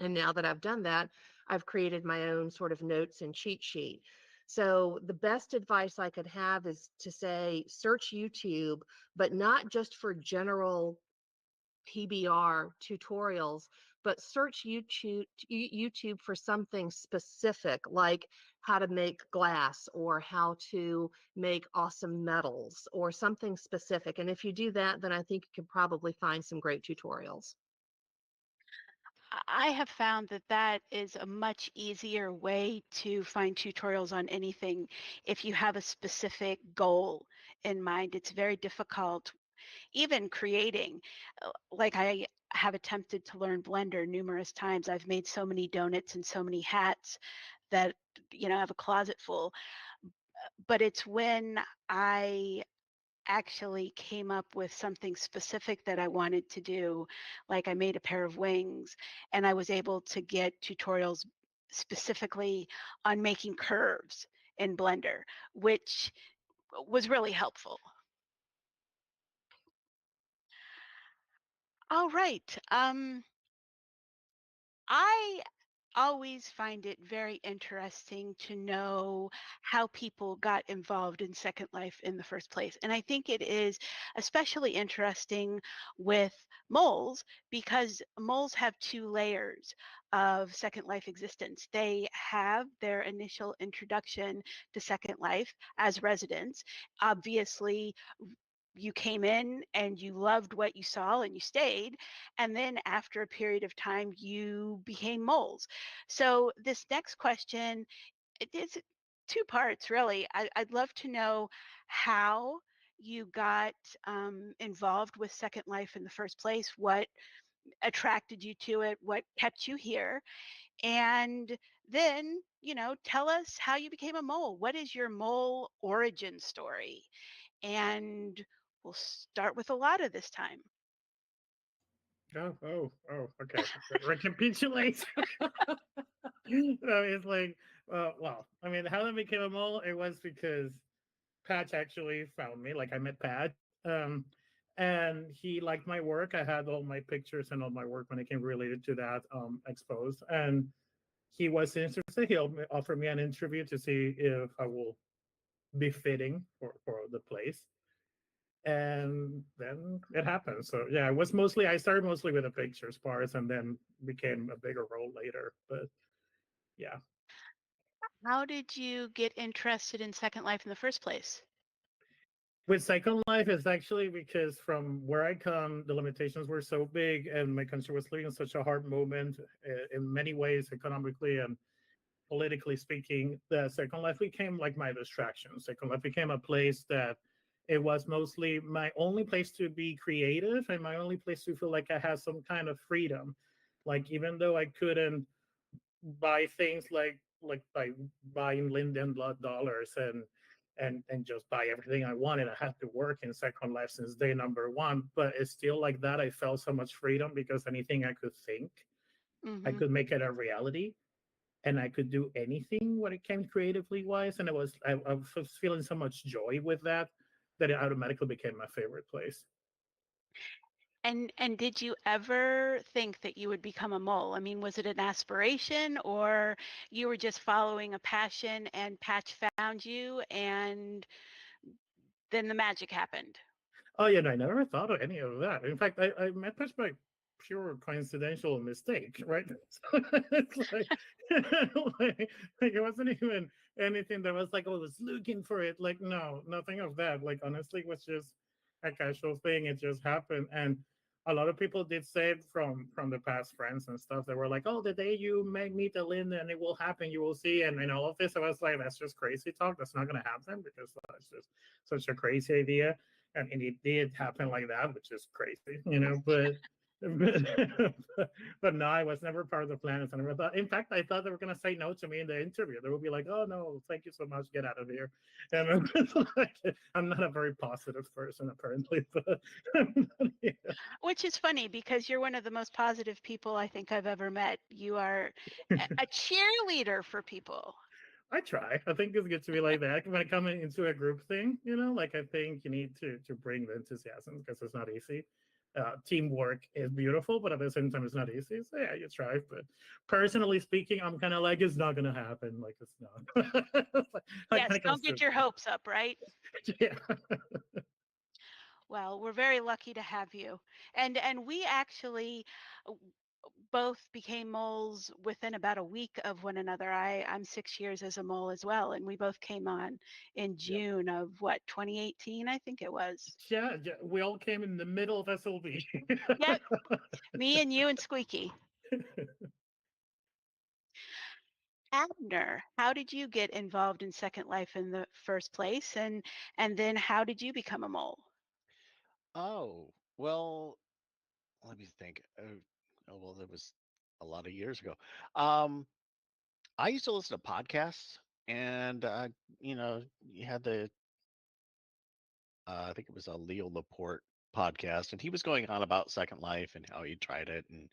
Speaker 8: And now that I've done that, I've created my own sort of notes and cheat sheet. So the best advice I could have is to say search YouTube, but not just for general PBR tutorials, but search YouTube for something specific like how to make glass or how to make awesome metals or something specific. And if you do that, then I think you can probably find some great tutorials.
Speaker 6: I have found that that is a much easier way to find tutorials on anything if you have a specific goal in mind. It's very difficult, even creating. Like I have attempted to learn Blender numerous times. I've made so many donuts and so many hats that, I have a closet full. But it's when I actually came up with something specific that I wanted to do. Like I made a pair of wings and I was able to get tutorials specifically on making curves in Blender, which was really helpful. All right. I always find it very interesting to know how people got involved in Second Life in the first place. And I think it is especially interesting with moles because moles have two layers of Second Life existence. They have their initial introduction to Second Life as residents. Obviously, you came in and you loved what you saw and you stayed. And then after a period of time, you became moles. So this next question It's two parts, really. I'd love to know how you got involved with Second Life in the first place, what attracted you to it, what kept you here, and then, tell us how you became a mole. What is your mole origin story? And we'll start with a lot of this time.
Speaker 11: Okay. Recapitulate. It's like, well, I mean, how I became a mole, it was because Patch actually found me. Like, I met Patch, and he liked my work. I had all my pictures and all my work when it came related to that exposed, and he was interested. He offered me an interview to see if I will be fitting for the place, and then it happened. So yeah, it was mostly I started mostly with the pictures parts, and then became a bigger role later. But yeah,
Speaker 6: How did you get interested in Second Life in the first place?
Speaker 11: with Second Life, it's actually because from where I come, the limitations were so big, and my country was living in such a hard moment in many ways, economically and politically speaking. The Second Life became like my distraction. Second Life became a place that it was mostly my only place to be creative and my only place to feel like I had some kind of freedom. Like even though I couldn't buy things like by buying Linden blood dollars and just buy everything I wanted. I had to work in Second Life since day number one, but it's still like that. I felt so much freedom because anything I could think, I
Speaker 6: Hmm.
Speaker 11: could make it a reality, and I could do anything when it came creatively wise. And I was feeling so much joy with that that it automatically became my favorite place.
Speaker 6: And did you ever think that you would become a mole? I mean, was it an aspiration or you were just following a passion and Patch found you and then the magic happened?
Speaker 11: Oh yeah, no, I never thought of any of that. In fact, I met Patch by pure coincidental mistake, right? So it's like it wasn't even anything that was like, oh, I was looking for it. Like, no, nothing of that. Like honestly, it was just a casual thing. It just happened. And a lot of people did say it from the past friends and stuff. They were like, oh, the day you meet a Linda and it will happen, you will see. And all of this, I was like, that's just crazy talk. That's not gonna happen because that's just such a crazy idea. And it did happen like that, which is crazy, but no, I was never part of the plan. I never thought. In fact, I thought they were gonna say no to me in the interview. They would be like, "Oh no, thank you so much, get out of here." And I'm just like, I'm not a very positive person apparently, but yeah.
Speaker 6: Which is funny because you're one of the most positive people I think I've ever met. You are a cheerleader for people.
Speaker 11: I try. I think it's good to be like that when I come into a group thing. Like I think you need to bring the enthusiasm because it's not easy. Teamwork is beautiful, but at the same time, it's not easy. So yeah, you try. But personally speaking, I'm kind of like, it's not gonna happen. Like it's not. Like when
Speaker 6: Yes,
Speaker 11: it comes
Speaker 6: don't
Speaker 11: to
Speaker 6: get your hopes up, right?
Speaker 11: yeah.
Speaker 6: Well, we're very lucky to have you. And we actually both became moles within about a week of one another. I'm 6 years as a mole as well, and we both came on in
Speaker 11: Yep.
Speaker 6: June of what, 2018, I think it was.
Speaker 11: Yeah, we all came in the middle of SLB.
Speaker 6: Yep, me and you and Squeaky. Abner, how did you get involved in Second Life in the first place, and then how did you become a mole?
Speaker 7: Oh, well, let me think. Well, that was a lot of years ago. Um, I used to listen to podcasts, and you had I think it was a Leo Laporte podcast, and he was going on about Second Life and how he tried it and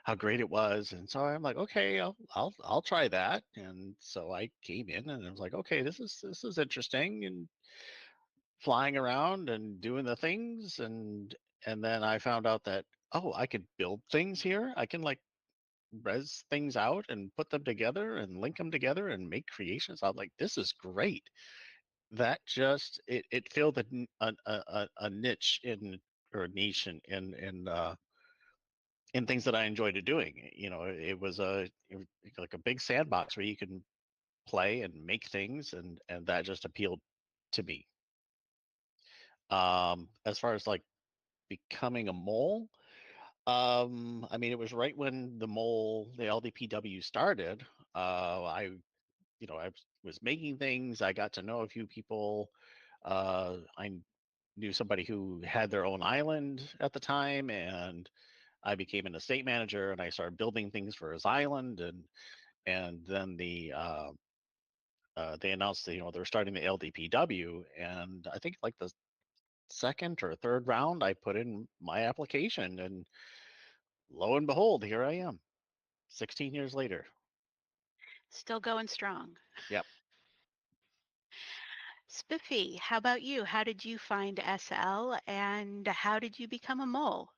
Speaker 7: how great it was. And so I'm like, okay, I'll try that. And so I came in and I was like, okay, this is interesting, and flying around and doing the things, and then I found out that, oh, I could build things here. I can like res things out and put them together and link them together and make creations. I'm like, this is great. That just it filled a niche in, or a niche in things that I enjoyed doing. It was like a big sandbox where you can play and make things, and that just appealed to me. As far as like becoming a mole, I mean, it was right when the LDPW started. I I was making things. I got to know a few people. I knew somebody who had their own island at the time, and I became an estate manager, and I started building things for his island, and then they announced that they're starting the LDPW, and I think like the second or third round, I put in my application, and lo and behold, here I am, 16 years later.
Speaker 6: Still going strong.
Speaker 7: Yep.
Speaker 6: Spiffy, how about you? How did you find SL and how did you become a mole?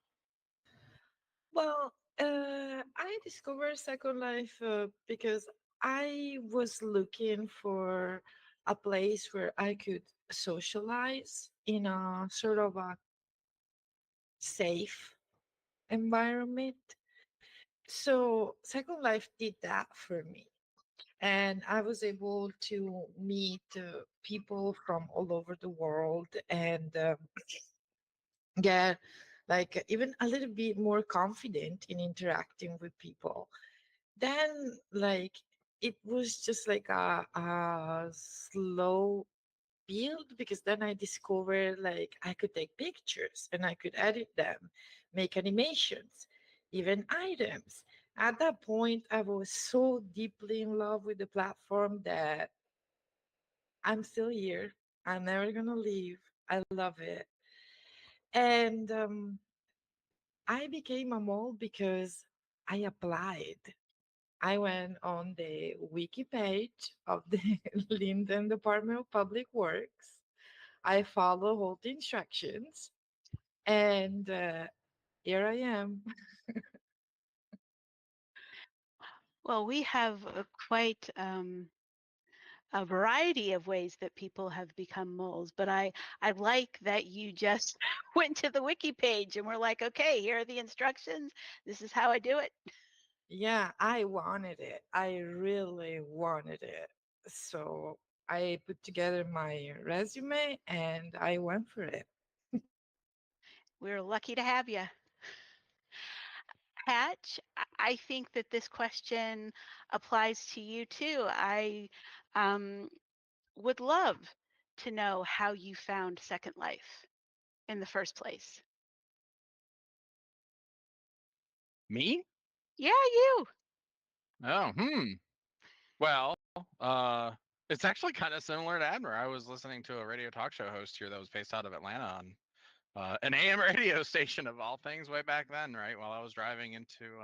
Speaker 10: Well, I discovered Second Life because I was looking for a place where I could socialize in a sort of a safe environment. So Second Life did that for me. And I was able to meet people from all over the world and get like even a little bit more confident in interacting with people. Then like it was just like a slow build because then I discovered like I could take pictures and I could edit them, make animations, even items. At that point, I was so deeply in love with the platform that I'm still here. I'm never gonna leave. I love it. And I became a mole because I applied. I went on the wiki page of the Linden Department of Public Works. I followed all the instructions, and here I am.
Speaker 6: Well, we have quite a variety of ways that people have become moles, but I like that you just went to the wiki page and were like, okay, here are the instructions. This is how I do it.
Speaker 10: Yeah, I wanted it. I really wanted it. So I put together my resume and I went for it.
Speaker 6: We're lucky to have you. Patch, I think that this question applies to you too. I um, would love to know how you found Second Life in the first place.
Speaker 12: Me?
Speaker 6: Yeah, you.
Speaker 12: Oh, Well, uh, it's actually kind of similar to Admiral. I was listening to a radio talk show host here that was based out of Atlanta on an AM radio station of all things way back then, right? While I was driving into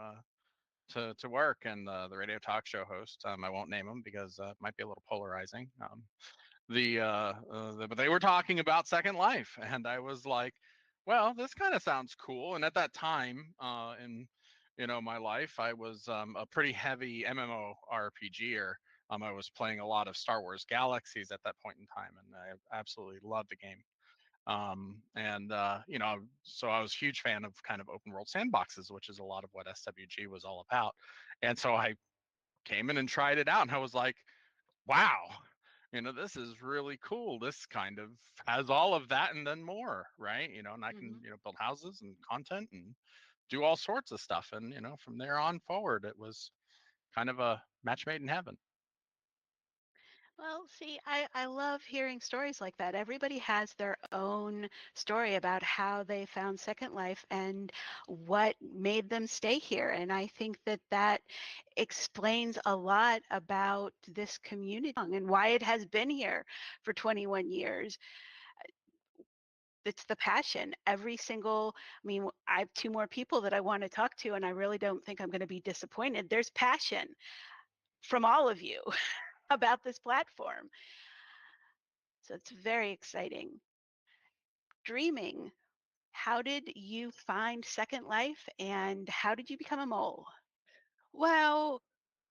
Speaker 12: to work, and the radio talk show host, I won't name him because it might be a little polarizing. But they were talking about Second Life, and I was like, well, this kind of sounds cool. And at that time, in my life, I was a pretty heavy MMORPGer. I was playing a lot of Star Wars Galaxies at that point in time, and I absolutely loved the game. So I was a huge fan of kind of open world sandboxes, which is a lot of what SWG was all about. And so I came in and tried it out, and I was like, wow, this is really cool. This kind of has all of that and then more, right? And I can, build houses and content and do all sorts of stuff. And, from there on forward, it was kind of a match made in heaven.
Speaker 6: Well, see, I love hearing stories like that. Everybody has their own story about how they found Second Life and what made them stay here. And I think that that explains a lot about this community and why it has been here for 21 years. It's the passion. Every single, I mean, I have two more people that I want to talk to, and I really don't think I'm going to be disappointed. There's passion from all of you about this platform. So it's very exciting. Dreaming, how did you find Second Life and how did you become a mole?
Speaker 9: Well,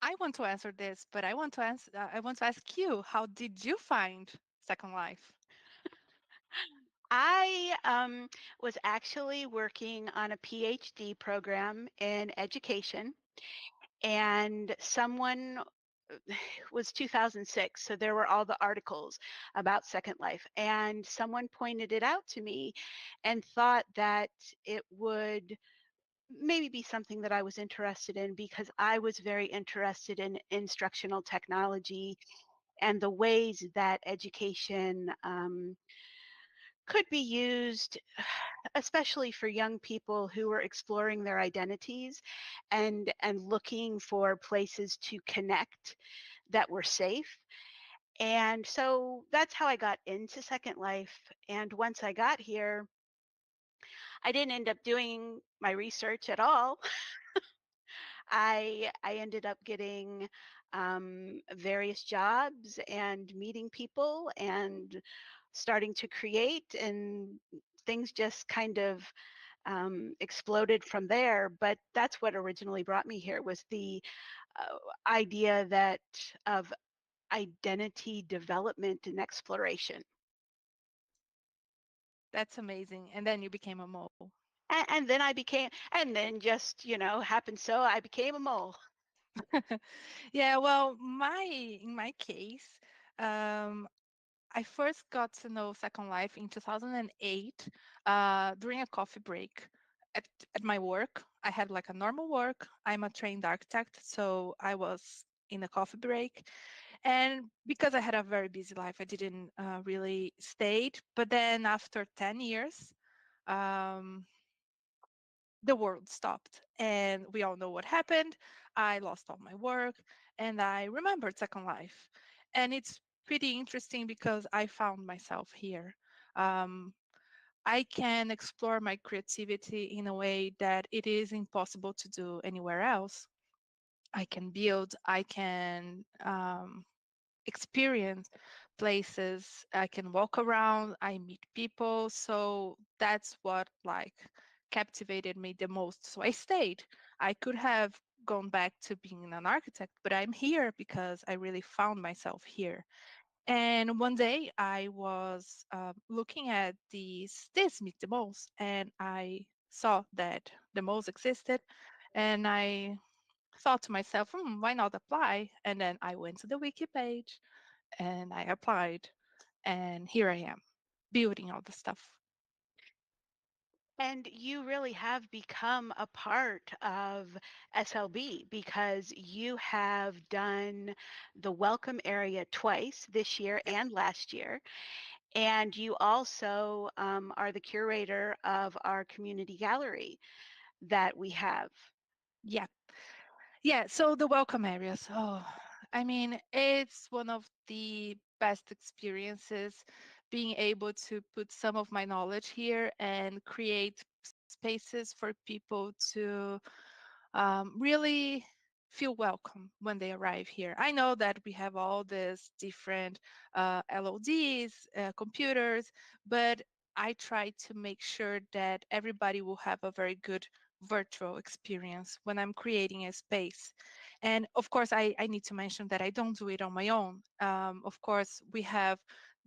Speaker 9: I want to answer this, but I want to ask you, how did you find Second Life?
Speaker 6: I was actually working on a PhD program in education, and someone was 2006, so there were all the articles about Second Life, and someone pointed it out to me and thought that it would maybe be something that I was interested in, because I was very interested in instructional technology and the ways that education could be used, especially for young people who are exploring their identities and looking for places to connect that were safe. And so that's how I got into Second Life. And once I got here, I didn't end up doing my research at all. I ended up getting various jobs and meeting people and starting to create, and things just kind of exploded from there. But that's what originally brought me here, was the idea that of identity development and exploration.
Speaker 9: That's amazing. And then you became a mole.
Speaker 6: And then I became, and then just, happened so I became a mole.
Speaker 9: Yeah, well, in my case, um, I first got to know Second Life in 2008 during a coffee break at my work. I had like a normal work. I'm a trained architect, so I was in a coffee break. And because I had a very busy life, I didn't really stay. But then after 10 years, um, the world stopped. And we all know what happened. I lost all my work and I remembered Second Life. And it's pretty interesting because I found myself here. Um, I can explore my creativity in a way that it is impossible to do anywhere else. I can build, I can experience places, I can walk around, I meet people. So that's what like captivated me the most. So I stayed. I could have gone back to being an architect, but I'm here because I really found myself here. And one day I was looking at this Meet the Moles, and I saw that the moles existed, and I thought to myself, why not apply? And then I went to the wiki page and I applied, and here I am building all the stuff.
Speaker 6: And you really have become a part of SLB, because you have done the welcome area twice, this year
Speaker 9: Yep.
Speaker 6: and last year. And you also are the curator of our community gallery that we have.
Speaker 9: Yeah. Yeah. So the welcome areas. Oh, I mean, it's one of the best experiences being able to put some of my knowledge here and create spaces for people to really feel welcome when they arrive here. I know that we have all these different LODs, computers, but I try to make sure that everybody will have a very good virtual experience when I'm creating a space. And of course, I need to mention that I don't do it on my own. Of course, we have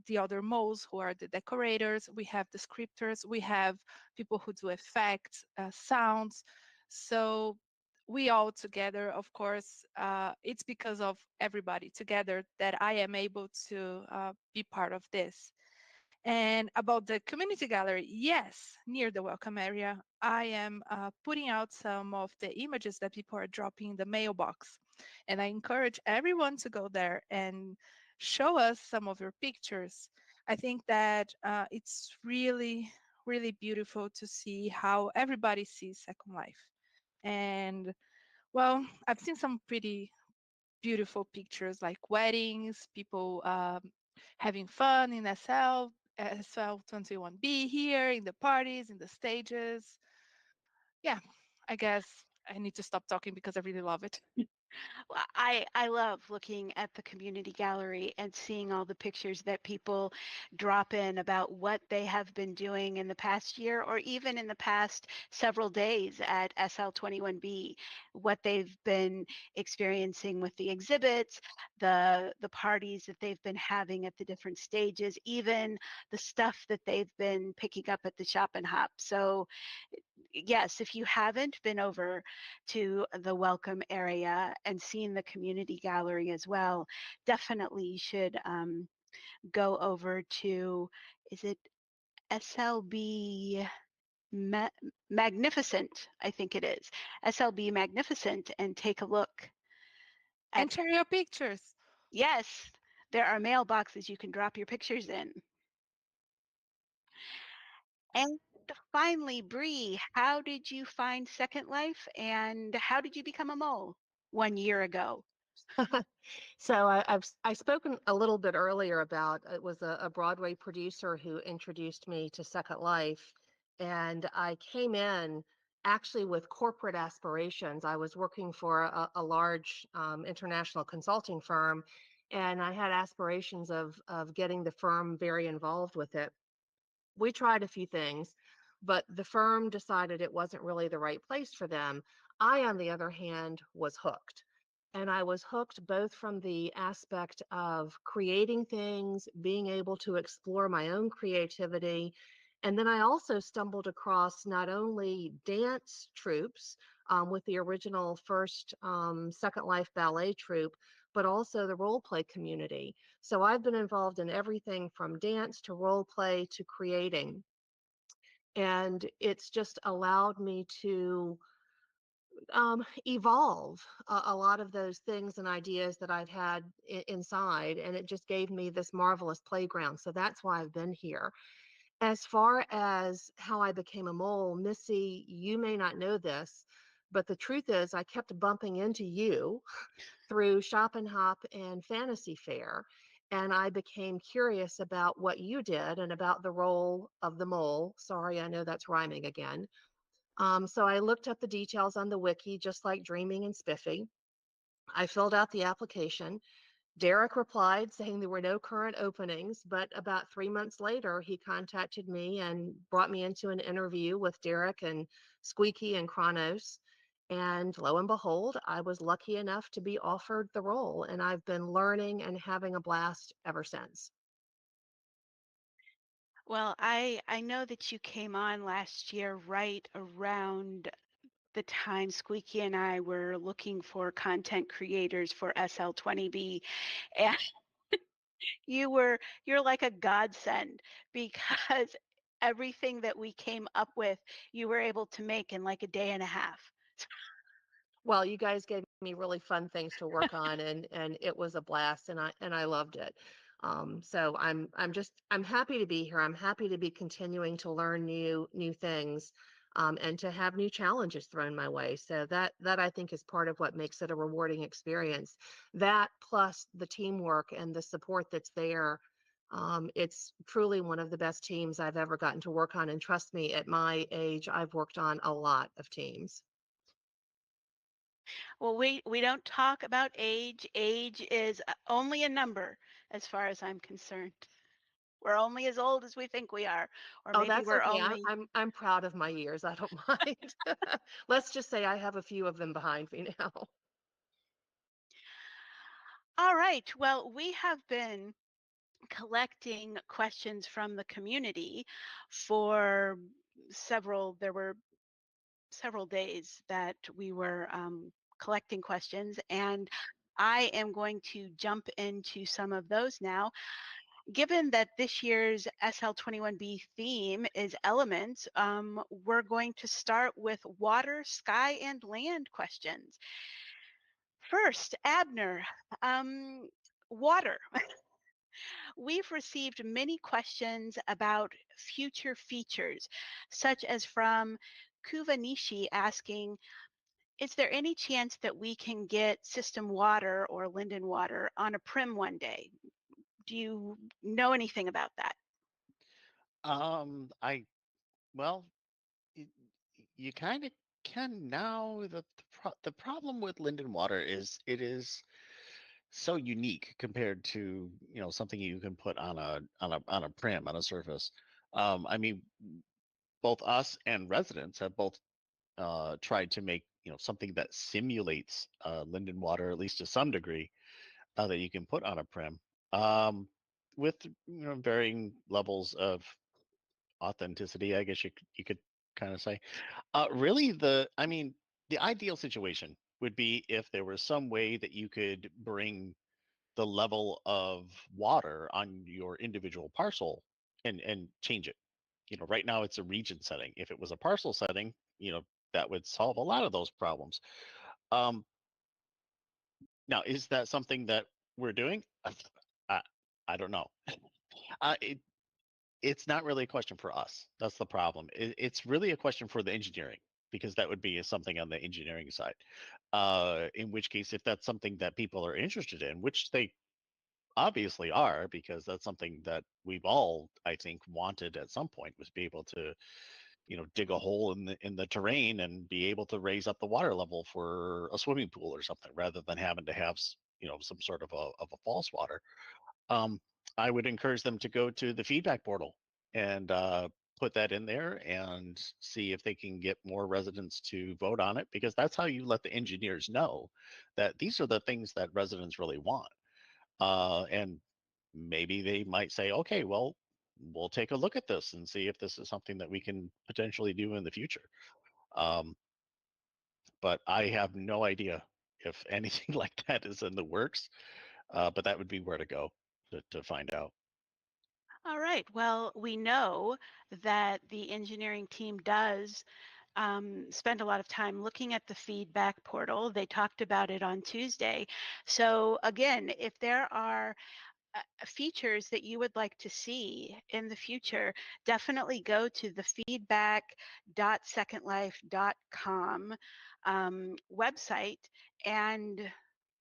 Speaker 9: the other moles who are the decorators, we have the scripters, we have people who do effects, sounds. So we all together, of course, it's because of everybody together that I am able to be part of this. And about the community gallery, yes, near the welcome area, I am putting out some of the images that people are dropping in the mailbox. And I encourage everyone to go there and show us some of your pictures. I think that it's really, really beautiful to see how everybody sees Second Life. And well, I've seen some pretty beautiful pictures like weddings, people having fun in SL 21B here, in the parties, in the stages. Yeah, I guess I need to stop talking because I really love it.
Speaker 6: Well, I love looking at the community gallery and seeing all the pictures that people drop in about what they have been doing in the past year, or even in the past several days at SL21B, what they've been experiencing with the exhibits, the parties that they've been having at the different stages, even the stuff that they've been picking up at the shop and hop. So yes, if you haven't been over to the welcome area and seen the community gallery as well, definitely you should go over to, is it SLB Magnificent, I think it is. SLB Magnificent, and take a look at.
Speaker 9: And share your pictures.
Speaker 6: Yes, there are mailboxes you can drop your pictures in. And finally, Bree, how did you find Second Life and how did you become a mole 1 year ago?
Speaker 8: So I've spoken a little bit earlier about it was a Broadway producer who introduced me to Second Life, and I came in actually with corporate aspirations. I was working for a large international consulting firm, and I had aspirations of getting the firm very involved with it. We tried a few things, but the firm decided it wasn't really the right place for them. I, on the other hand, was hooked. And I was hooked both from the aspect of creating things, being able to explore my own creativity. And then I also stumbled across not only dance troupes with the original first Second Life ballet troupe, but also the role play community. So I've been involved in everything from dance to role play to creating. And it's just allowed me to evolve a lot of those things and ideas that I've had inside. And it just gave me this marvelous playground. So that's why I've been here. As far as how I became a mole, Missy, you may not know this, but the truth is I kept bumping into you through Shop and Hop and Fantasy Fair. And I became curious about what you did and about the role of the mole. Sorry, I know that's rhyming again. So I looked up the details on the wiki, just like Dreaming and Spiffy. I filled out the application. Derek replied saying there were no current openings, but about 3 months later, he contacted me and brought me into an interview with Derek and Squeaky and Kronos. And lo and behold, I was lucky enough to be offered the role, and I've been learning and having a blast ever since.
Speaker 6: Well, I know that you came on last year right around the time Squeaky and I were looking for content creators for SL20B, and you're like a godsend because everything that we came up with, you were able to make in like a day and a half.
Speaker 8: Well, you guys gave me really fun things to work on, and it was a blast, and I loved it. So I'm happy to be here. I'm happy to be continuing to learn new things, and to have new challenges thrown my way. So that I think is part of what makes it a rewarding experience. That plus the teamwork and the support that's there. It's truly one of the best teams I've ever gotten to work on. And trust me, at my age, I've worked on a lot of teams.
Speaker 6: Well, we don't talk about age. Age is only a number as far as I'm concerned. We're only as old as we think we are, or
Speaker 8: Oh,
Speaker 6: maybe
Speaker 8: that's
Speaker 6: we're
Speaker 8: okay.
Speaker 6: only.
Speaker 8: I'm proud of my years. I don't mind. Let's just say I have a few of them behind me now.
Speaker 6: All right. Well, we have been collecting questions from the community for there were several days that we were collecting questions, and I am going to jump into some of those now. Given that this year's SL21B theme is elements, we're going to start with water, sky, and land questions. First, Abner, water. We've received many questions about future features, such as from Kuvanishi asking, is there any chance that we can get system water or Linden water on a prim one day? Do you know anything about that?
Speaker 7: I well, y- you kind of can now. The problem with Linden water is it is so unique compared to something you can put on a prim on a surface. I mean, both us and residents have both tried to make something that simulates Linden water, at least to some degree, that you can put on a prim, um, with varying levels of authenticity. I guess you could kind of say. Really, I mean, the ideal situation would be if there was some way that you could bring the level of water on your individual parcel and change it. right now it's a region setting. If it was a parcel setting, that would solve a lot of those problems. Um, Now, is that something that we're doing? I, I don't know. It, it's not really a question for us. That's the problem. It's really a question for the engineering, because that would be something on the engineering side. In which case, if that's something that people are interested in, which they obviously are, because that's something that we've all, I think, wanted at some point, was be able to, dig a hole in the terrain and be able to raise up the water level for a swimming pool or something, rather than having to have some sort of a false water. um, I would encourage them to go to the feedback portal and put that in there and see if they can get more residents to vote on it, because that's how you let the engineers know that these are the things that residents really want. And maybe they might say, okay, well, we'll take a look at this and see if this is something that we can potentially do in the future. Um, but I have no idea if anything like that is in the works. But that would be where to go to find out.
Speaker 6: All right. Well, we know that the engineering team does spend a lot of time looking at the feedback portal. They talked about it on Tuesday. So again, if there are features that you would like to see in the future, definitely go to the feedback.secondlife.com website and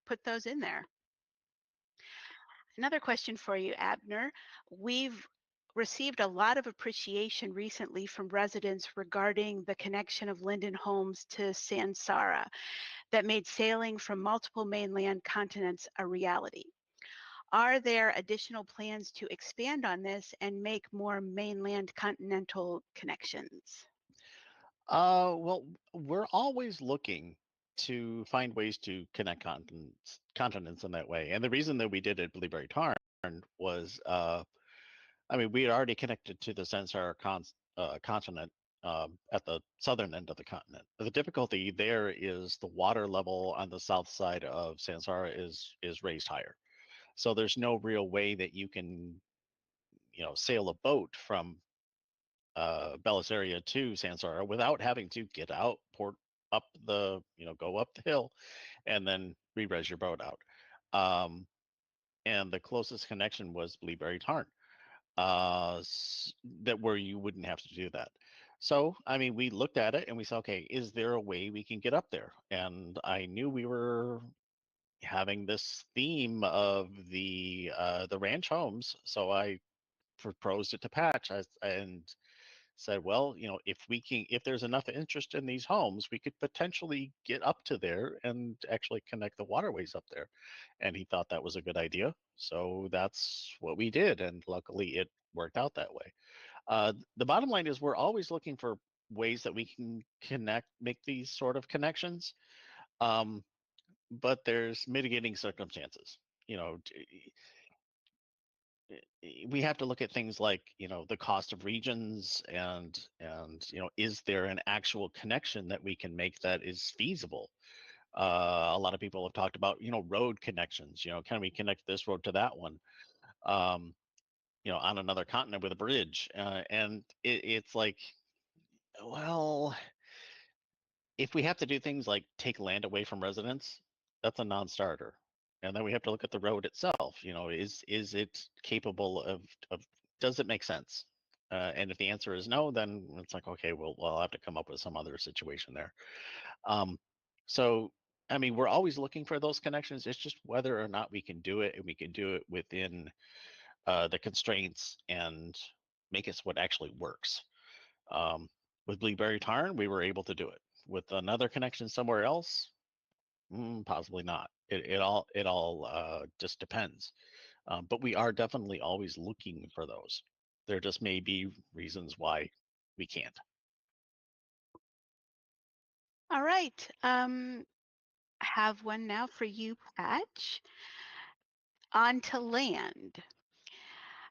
Speaker 6: put those in there. Another question for you, Abner. We've received a lot of appreciation recently from residents regarding the connection of Linden Homes to Sansara that made sailing from multiple mainland continents a reality. Are there additional plans to expand on this and make more mainland continental connections?
Speaker 7: Well, we're always looking to find ways to connect continents in that way. And the reason that we did it at Blueberry Tarn was, I mean, we had already connected to the Sansara continent at the southern end of the continent. The difficulty there is the water level on the south side of Sansara is raised higher. So there's no real way that you can, sail a boat from Bellisaria to Sansara without having to get out, port up go up the hill, and then re-res your boat out. Um, and the closest connection was Blueberry Tarn, that where you wouldn't have to do that. So, I mean, we looked at it and we said, okay, is there a way we can get up there? And I knew we were having this theme of the ranch homes, so I proposed it to Patch, and said, well, if there's enough interest in these homes, we could potentially get up to there and actually connect the waterways up there. And he thought that was a good idea. So that's what we did. And luckily it worked out that way. The bottom line is we're always looking for ways that we can make these sort of connections. Um, but there's mitigating circumstances. You know, we have to look at things like the cost of regions, and is there an actual connection that we can make that is feasible. A lot of people have talked about road connections. Can we connect this road to that one, um, on another continent with a bridge, and it's like, well, if we have to do things like take land away from residents, that's a non-starter. And then we have to look at the road itself. Is it capable of does it make sense? And if the answer is no, then it's like, okay, well, I'll have to come up with some other situation there. Um, so, I mean, we're always looking for those connections. It's just whether or not we can do it, and we can do it within the constraints and make it so it actually works. Um, with Blueberry Tarn, we were able to do it. With another connection somewhere else, possibly not. It all just depends. But we are definitely always looking for those. There just may be reasons why we can't.
Speaker 6: All right. Have one now for you, Patch. On to land.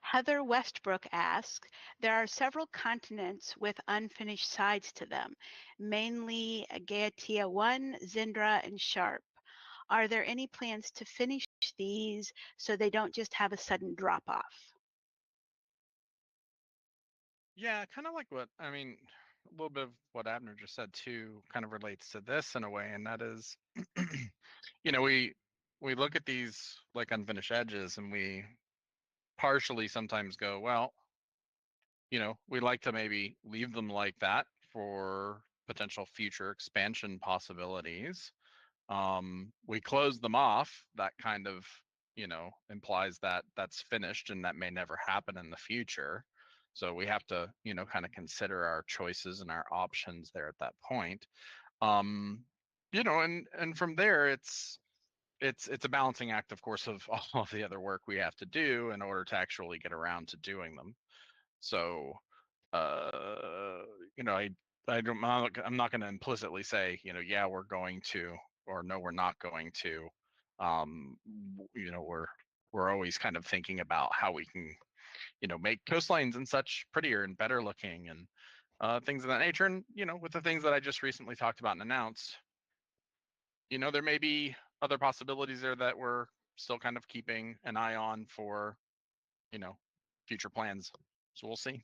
Speaker 6: Heather Westbrook asks, there are several continents with unfinished sides to them, mainly Gaiatea 1, Zindra, and Sharp. Are there any plans to finish these so they don't just have a sudden drop off?
Speaker 12: Yeah, kind of like what I mean, a little bit of what Abner just said too kind of relates to this in a way, and that is, we look at these like unfinished edges, and we partially sometimes go, well, we like to maybe leave them like that for potential future expansion possibilities. We close them off. That kind of, implies that that's finished and that may never happen in the future. So we have to, kind of consider our choices and our options there at that point. Um, and from there, it's a balancing act, of course, of all of the other work we have to do in order to actually get around to doing them. So, uh, I'm not going to implicitly say, yeah, we're going to, or no, we're not going to. Um, we're always kind of thinking about how we can, make coastlines and such prettier and better looking, and things of that nature. And with the things that I just recently talked about and announced, there may be other possibilities there that we're still kind of keeping an eye on for, you know, future plans. So we'll see.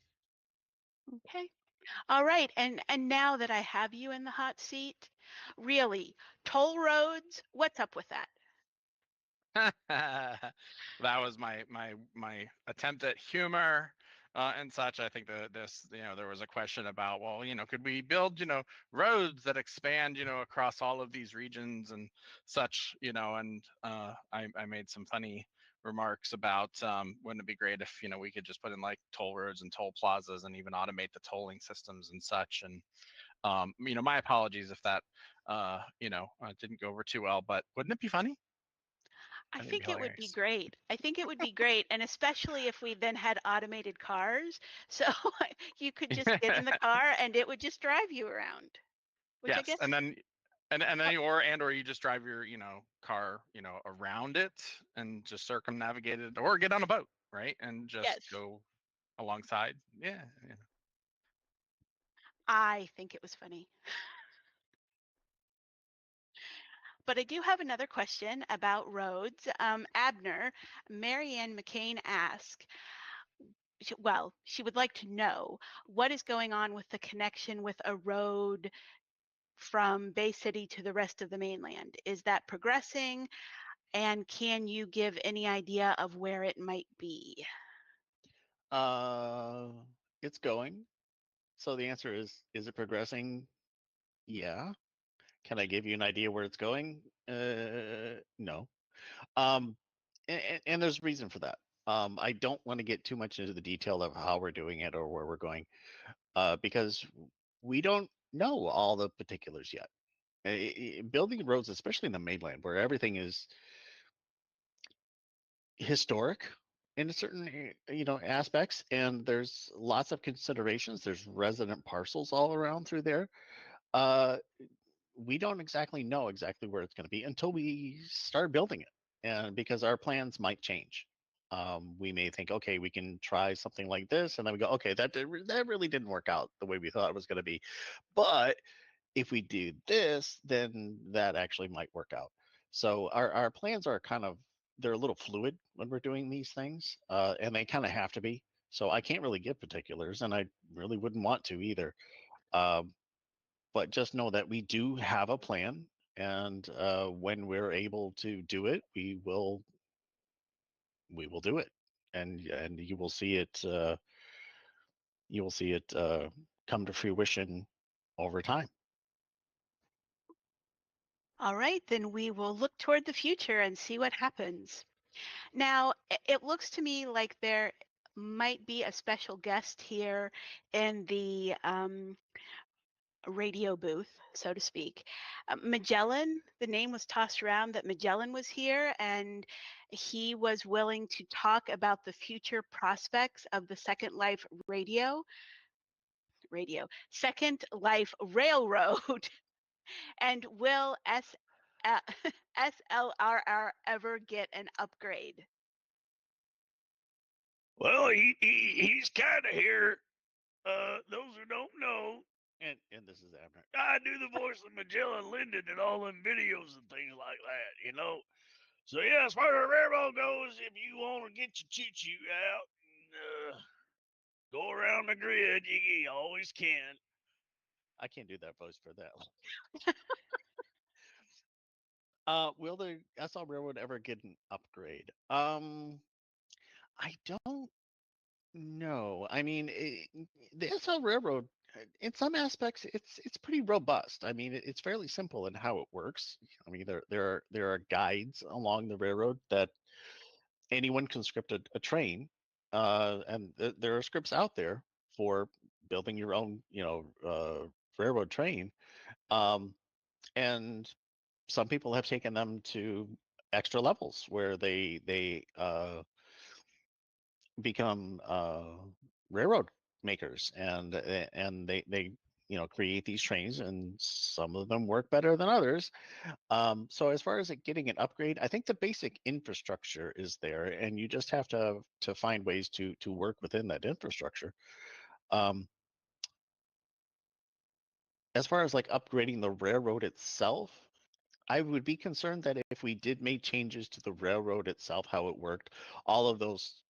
Speaker 6: Okay. All right. And now that I have you in the hot seat, really, toll roads, what's up with that?
Speaker 12: That was my attempt at humor and such. I think that there was a question about, well, could we build, roads that expand, across all of these regions and such, and I made some funny remarks about wouldn't it be great if we could just put in like toll roads and toll plazas and even automate the tolling systems and such. And my apologies if that didn't go over too well, but wouldn't it be funny?
Speaker 6: I
Speaker 12: I think it'd be
Speaker 6: think it would be
Speaker 12: hilarious.
Speaker 6: great. I think it would be great. And especially if we then had automated cars. So you could just get in the car and it would just drive you around, which I
Speaker 12: Yes,
Speaker 6: guess,
Speaker 12: and then or you just drive your car around it and just circumnavigate it, or get on a boat, right, and just
Speaker 6: yes,
Speaker 12: go alongside. Yeah, yeah.
Speaker 6: I think it was funny. But I do have another question about roads. Abner, Marianne McCain asked, well, she would like to know what is going on with the connection with a road from Bay City to the rest of the mainland. Is that progressing? And can you give any idea of where it might be?
Speaker 7: Uh, it's going. So the answer is it progressing? Yeah. Can I give you an idea where it's going? No. Um, and there's a reason for that. I don't want to get too much into the detail of how we're doing it or where we're going, because we don't know all the particulars yet. Building roads, especially in the mainland, where everything is historic in a certain aspects, and there's lots of considerations. There's resident parcels all around through there. Uh, we don't exactly know exactly where it's going to be until we start building it, and because our plans might change. We may think, okay, we can try something like this, and then we go, okay, that really didn't work out the way we thought it was going to be. But if we do this, then that actually might work out. So our plans are they're a little fluid when we're doing these things, and they kind of have to be. So I can't really give particulars, and I really wouldn't want to either. Um, but just know that we do have a plan, and when we're able to do it, we will do it, and you will see it come to fruition over time.
Speaker 6: All right, then we will look toward the future and see what happens. Now, it looks to me like there might be a special guest here in the radio booth, so to speak. Magellan, the name was tossed around that Magellan was here and he was willing to talk about the future prospects of the Second Life Second Life Railroad. And will uh, SLRR ever get an upgrade?
Speaker 7: Well, he's kind of here. Those who don't know, and this is Abner. I do the voice of Magellan Linden in all them videos and things like that. So yeah, as far as the railroad goes, if you want to get your choo choo out, Go around the grid, you always can. I can't do that voice for that. Will the SL Railroad ever get an upgrade? I don't know. I mean, the SL Railroad, in some aspects, it's pretty robust. I mean, it's fairly simple in how it works. I mean, there are guides along the railroad that anyone can script a train, and there are scripts out there for building your own, railroad train. Um, and some people have taken them to extra levels where they become railroad makers, and they create these trains, and some of them work better than others. So as far as it getting an upgrade, I think the basic infrastructure is there, and you just have to find ways to work within that infrastructure. Um, as far as like upgrading the railroad itself, I would be concerned that if we did make changes to the railroad itself, how it worked, all of those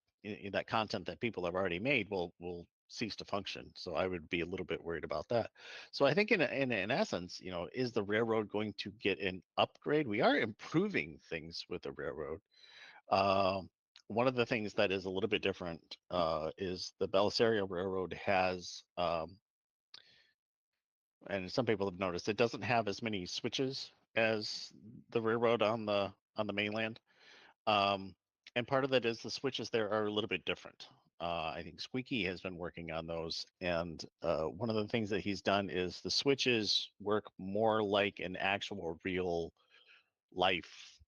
Speaker 7: that content that people have already made will cease to function. So I would be a little bit worried about that. So I think in essence, is the railroad going to get an upgrade? We are improving things with the railroad. Um, One of the things that is a little bit different is the Belisario Railroad has and some people have noticed it doesn't have as many switches as the railroad on the mainland. Um, and part of that is the switches there are a little bit different. I think Squeaky has been working on those, and one of the things that he's done is the switches work more like an actual real life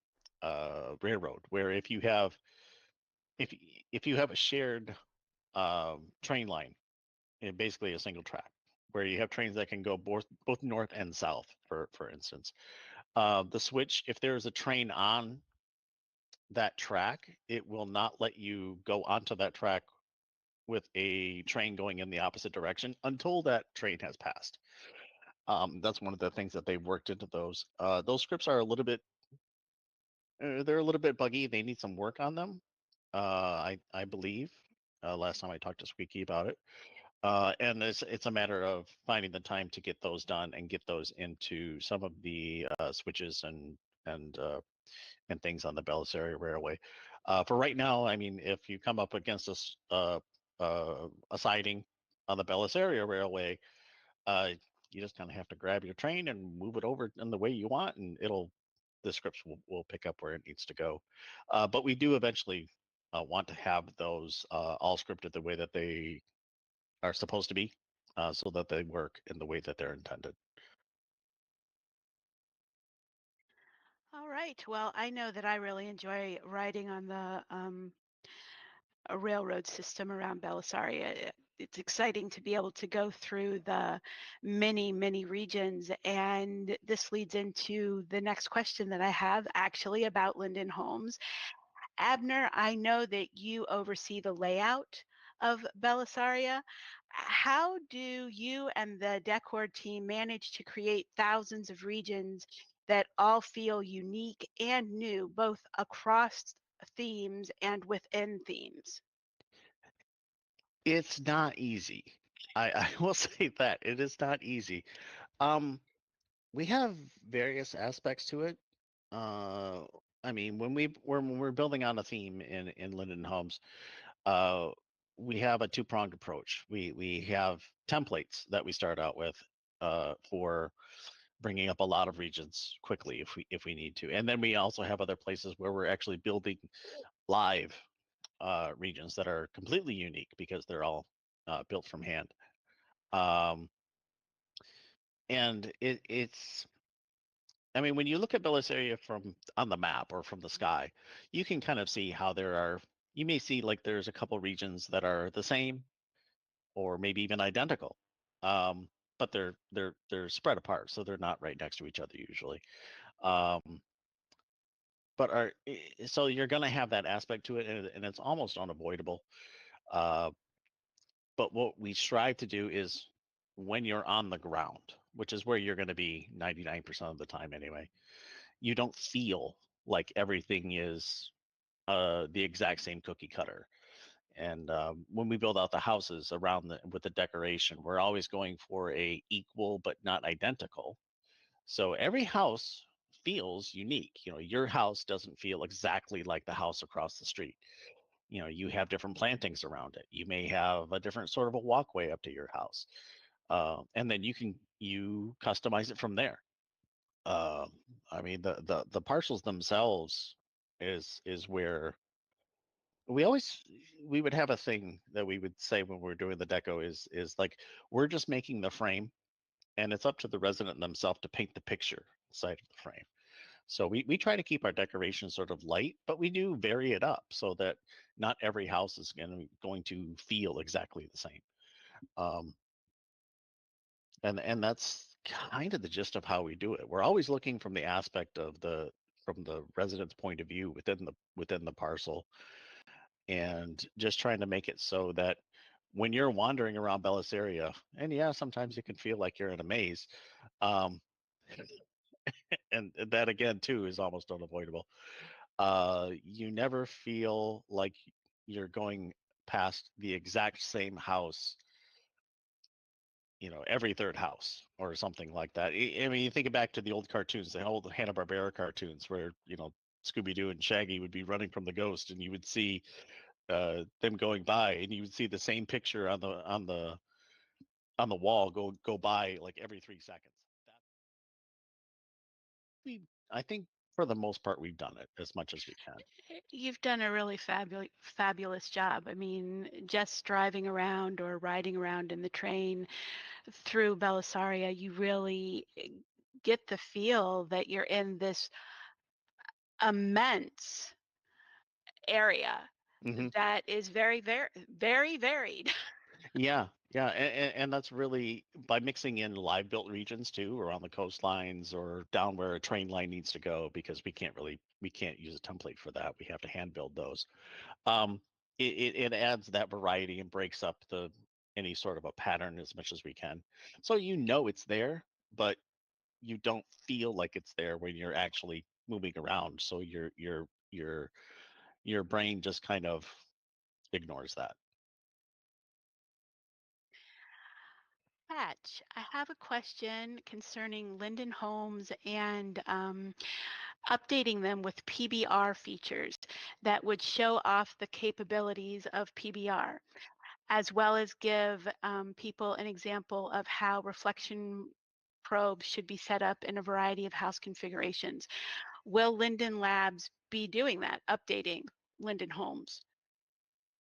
Speaker 7: railroad, where if if you have a shared train line, basically a single track, where you have trains that can go both north and south, for instance. The switch, if there's a train on that track, it will not let you go onto that track with a train going in the opposite direction until that train has passed. That's one of the things that they've worked into those. Those scripts are a little bit, they're a little bit buggy. They need some work on them. I believe. Last time I talked to Squeaky about it. And it's a matter of finding the time to get those done and get those into some of the switches and things on the Belisario Railway. For right now, I mean, if you come up against a siding on the Belisario Railway, uh, you just kind of have to grab your train and move it over in the way you want, and the scripts will pick up where it needs to go. But we do eventually want to have those all scripted the way that they are supposed to be, so that they work in the way that they're intended.
Speaker 6: All right. Well, I know that I really enjoy riding on the a railroad system around Belisaria. It's exciting to be able to go through the many, many regions. And this leads into the next question that I have actually about Linden Homes. Abner, I know that you oversee the layout of Belisaria. How do you and the Decor team manage to create thousands of regions that all feel unique and new, both across themes and within themes?
Speaker 7: It's not easy. I will say that it is not easy. Um, we have various aspects to it. Uh, I mean, when we're building on a theme in Linden Homes, uh, we have a two-pronged approach. We have templates that we start out with for bringing up a lot of regions quickly if we need to, and then we also have other places where we're actually building live regions that are completely unique because they're all built from hand. Um, and it's I mean, when you look at Belisaria from on the map or from the sky, you can kind of see how there are. You may see like there's a couple regions that are the same, or maybe even identical, um, but they're spread apart, so they're not right next to each other usually. Um, but so you're going to have that aspect to it, and it's almost unavoidable. Uh, but what we strive to do is when you're on the ground, which is where you're going to be 99% of the time anyway, you don't feel like everything is the exact same cookie cutter. And when we build out the houses around with the decoration, we're always going for a equal but not identical. So every house feels unique. Your house doesn't feel exactly like the house across the street. You have different plantings around it. You may have a different sort of a walkway up to your house, and then you customize it from there. Um, I mean, the parcels themselves is where we would have a thing that we would say when we're doing the deco is like, we're just making the frame, and it's up to the resident themselves to paint the picture inside of the frame. So we try to keep our decorations sort of light, but we do vary it up so that not every house is going to feel exactly the same. Um, and that's kind of the gist of how we do it. We're always looking from the aspect of from the resident's point of view within the parcel, and just trying to make it so that when you're wandering around Bellisaria, and yeah, sometimes you can feel like you're in a maze, um, and that again too is almost unavoidable. You never feel like you're going past the exact same house, every third house or something like that. I mean, you think back to the old cartoons, the old Hanna-Barbera cartoons, where Scooby-Doo and Shaggy would be running from the ghost, and you would see them going by, and you would see the same picture on the wall go by like every 3 seconds. That we I think for the most part we've done it as much as we can.
Speaker 6: You've done a really fabulous job. I mean, just driving around or riding around in the train through Belisaria, you really get the feel that you're in this immense area
Speaker 7: Hmm.
Speaker 6: that is very, very, very varied.
Speaker 7: Yeah, and that's really by mixing in live built regions too, around the coastlines or down where a train line needs to go, because we can't use a template for that. We have to hand build those. Um, it adds that variety and breaks up any sort of a pattern as much as we can. So it's there, but you don't feel like it's there when you're actually moving around. So your brain just kind of ignores that.
Speaker 6: Patch, I have a question concerning Linden Homes and updating them with PBR features that would show off the capabilities of PBR, as well as give people an example of how reflection probes should be set up in a variety of house configurations. Will Linden Labs be doing that, updating Linden Homes?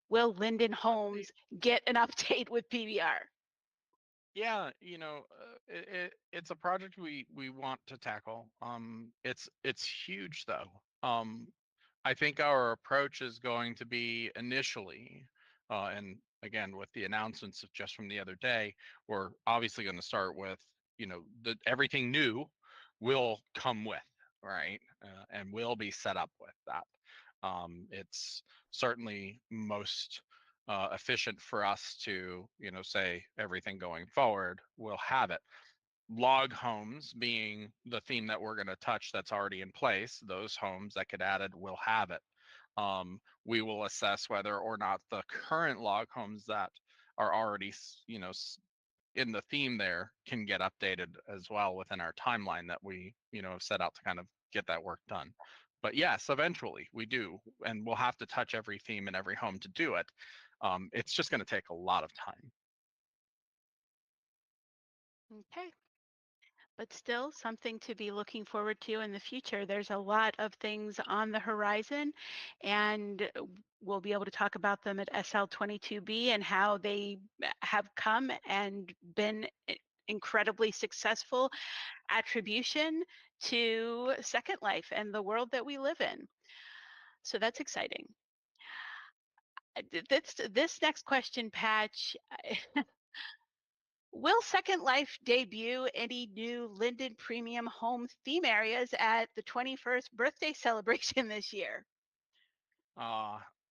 Speaker 6: Will Linden Homes get an update with PBR?
Speaker 12: Yeah, it's a project we want to tackle. It's huge though. I think our approach is going to be initially, and again with the announcements just from the other day, we're obviously going to start with everything new will come with, right, and will be set up with that. It's certainly most efficient for us to say everything going forward will have it. Log homes being the theme that we're going to touch, that's already in place. Those homes that get added will have it. We will assess whether or not the current log homes that are already in the theme there can get updated as well within our timeline that we set out to kind of get that work done. But yes, eventually we do, and we'll have to touch every theme in every home to do it. It's just going to take a lot of time.
Speaker 6: Okay. But still something to be looking forward to in the future. There's a lot of things on the horizon, and we'll be able to talk about them at SL22B and how they have come and been incredibly successful attribution to Second Life and the world that we live in. So that's exciting. This next question, Patch, will Second Life debut any new Linden Premium Home theme areas at the 21st birthday celebration this year?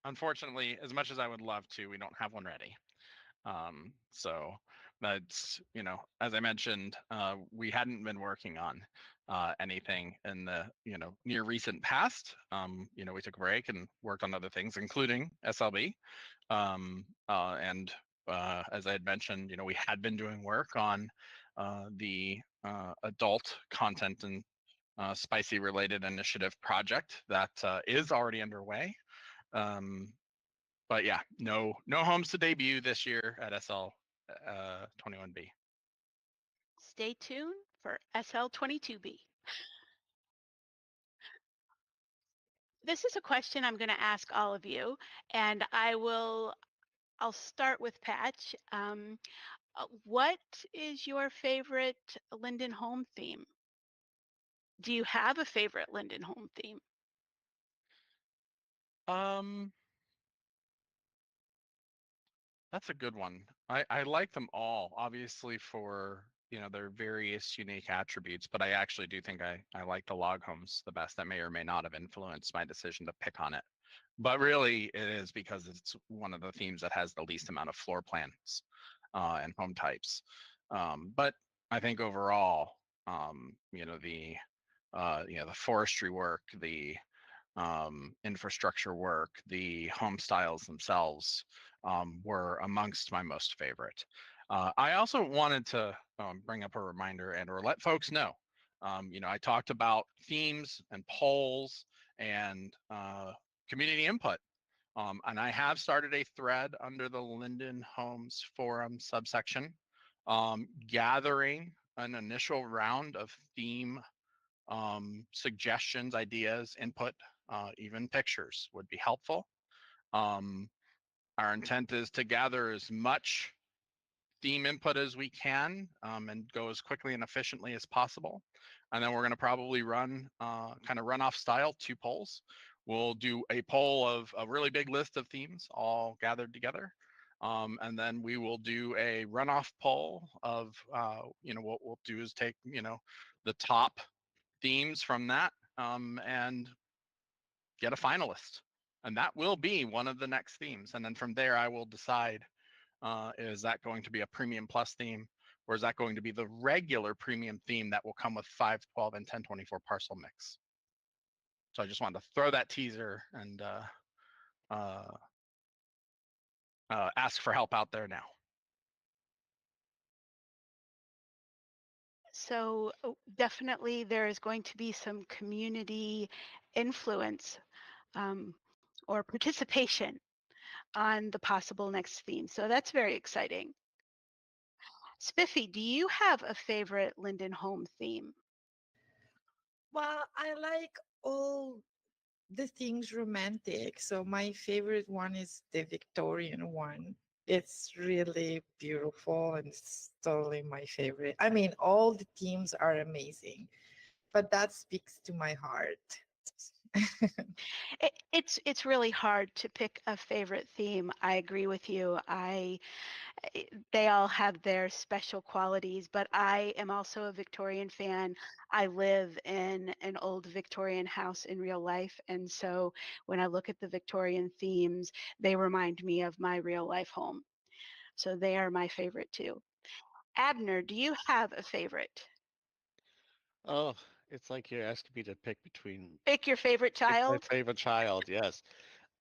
Speaker 12: Unfortunately, as much as I would love to, we don't have one ready. So That's, as I mentioned, we hadn't been working on anything in the, near recent past. We took a break and worked on other things, including SLB. And as I had mentioned, we had been doing work on the adult content and spicy related initiative project that is already underway. But yeah, no homes to debut this year at SL 21B.
Speaker 6: Stay tuned for SL22B. This is a question I'm going to ask all of you, and I'll start with Patch. What is your favorite Linden Home theme? Do you have a favorite Linden Home theme?
Speaker 12: That's a good one. I like them all, obviously for their various unique attributes, but I actually do think I like the log homes the best. That may or may not have influenced my decision to pick on it. But really it is because it's one of the themes that has the least amount of floor plans and home types. But I think overall, the forestry work, the infrastructure work, the home styles themselves were amongst my most favorite. I also wanted to bring up a reminder and or let folks know. I talked about themes and polls and community input. And I have started a thread under the Linden Homes Forum subsection, gathering an initial round of theme suggestions, ideas, input, even pictures would be helpful. Our intent is to gather as much theme input as we can and go as quickly and efficiently as possible. And then we're going to probably run kind of runoff style 2 polls. We'll do a poll of a really big list of themes all gathered together. And then we will do a runoff poll of, what we'll do is take, the top themes from that and get a finalist. And that will be one of the next themes. And then from there, I will decide, is that going to be a premium plus theme, or is that going to be the regular premium theme that will come with 5, 12, and 1024 parcel mix? So I just wanted to throw that teaser and ask for help out there now.
Speaker 6: So definitely there is going to be some community influence or participation on the possible next theme. So that's very exciting. Spiffy, do you have a favorite Linden Home theme?
Speaker 10: Well, I like all the things romantic. So my favorite one is the Victorian one. It's really beautiful and it's totally my favorite. I mean, all the themes are amazing, but that speaks to my heart.
Speaker 6: It's really hard to pick a favorite theme. I agree with you. They all have their special qualities, but I am also a Victorian fan. I live in an old Victorian house in real life, and so when I look at the Victorian themes, they remind me of my real life home. So they are my favorite too. Abner, do you have a favorite?
Speaker 7: Oh, it's like you're asking me to pick between
Speaker 6: Pick your favorite
Speaker 7: pick my
Speaker 6: child.
Speaker 7: favorite child. Yes.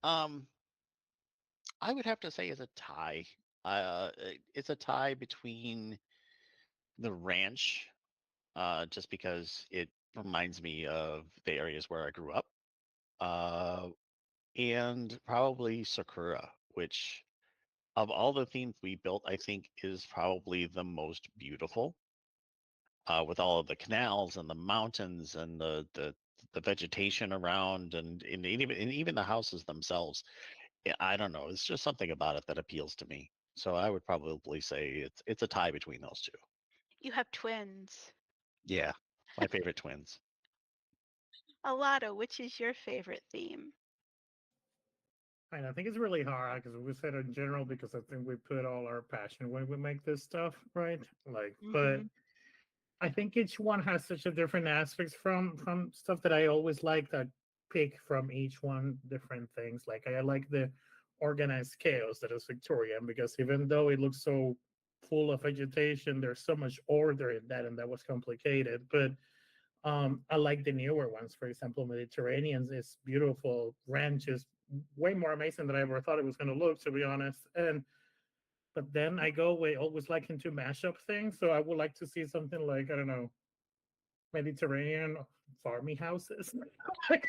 Speaker 7: Um, I would have to say it's a tie. It's a tie between the ranch, just because it reminds me of the areas where I grew up, uh, and probably Sakura, which of all the themes we built, I think is probably the most beautiful, with all of the canals and the mountains and the vegetation around and even the houses themselves. Yeah, I don't know. It's just something about it that appeals to me. So I would probably say it's a tie between those two.
Speaker 6: You have twins.
Speaker 7: Yeah, my favorite twins.
Speaker 6: Alado, which is your favorite theme?
Speaker 11: And I think it's really hard because we said in general because I think we put all our passion when we make this stuff, right? Like, but I think each one has such a different aspects from stuff that I always like that pick from each one different things. Like I like the organized chaos that is Victorian because even though it looks so full of vegetation. There's so much order in that, and that was complicated. But I like the newer ones. For example, Mediterraneans is beautiful. Ranch is way more amazing than I ever thought it was going to look, to be honest. And but then I go way always like into mashup things. So I would like to see something like, I don't know, Mediterranean farming houses. But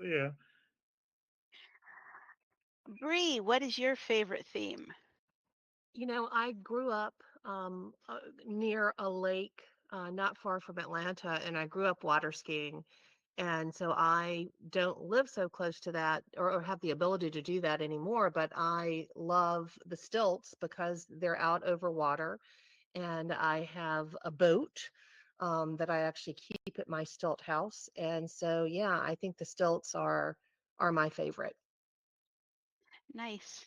Speaker 11: yeah.
Speaker 6: Bree, what is your favorite theme?
Speaker 8: You know, I grew up near a lake not far from Atlanta, and I grew up water skiing. And so I don't live so close to that or have the ability to do that anymore, but I love the stilts because they're out over water. And I have a boat that I actually keep at my stilt house. And so, yeah, I think the stilts are my favorite.
Speaker 6: Nice.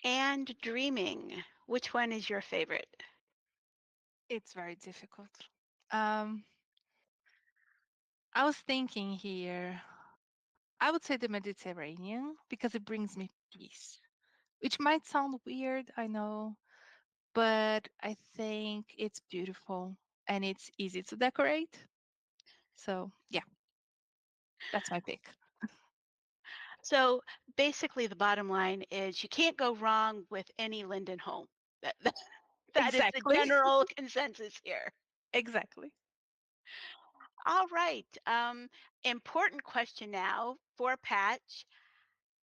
Speaker 6: And dreaming, which one is your favorite?
Speaker 9: It's very difficult. Um, I was thinking here, I would say the Mediterranean because it brings me peace, which might sound weird, I know, but I think it's beautiful and it's easy to decorate. So, yeah, that's my pick.
Speaker 6: So basically, the bottom line is you can't go wrong with any Linden home. That is the
Speaker 9: Exactly.
Speaker 6: general consensus here.
Speaker 9: Exactly.
Speaker 6: All right. Important question now for Patch.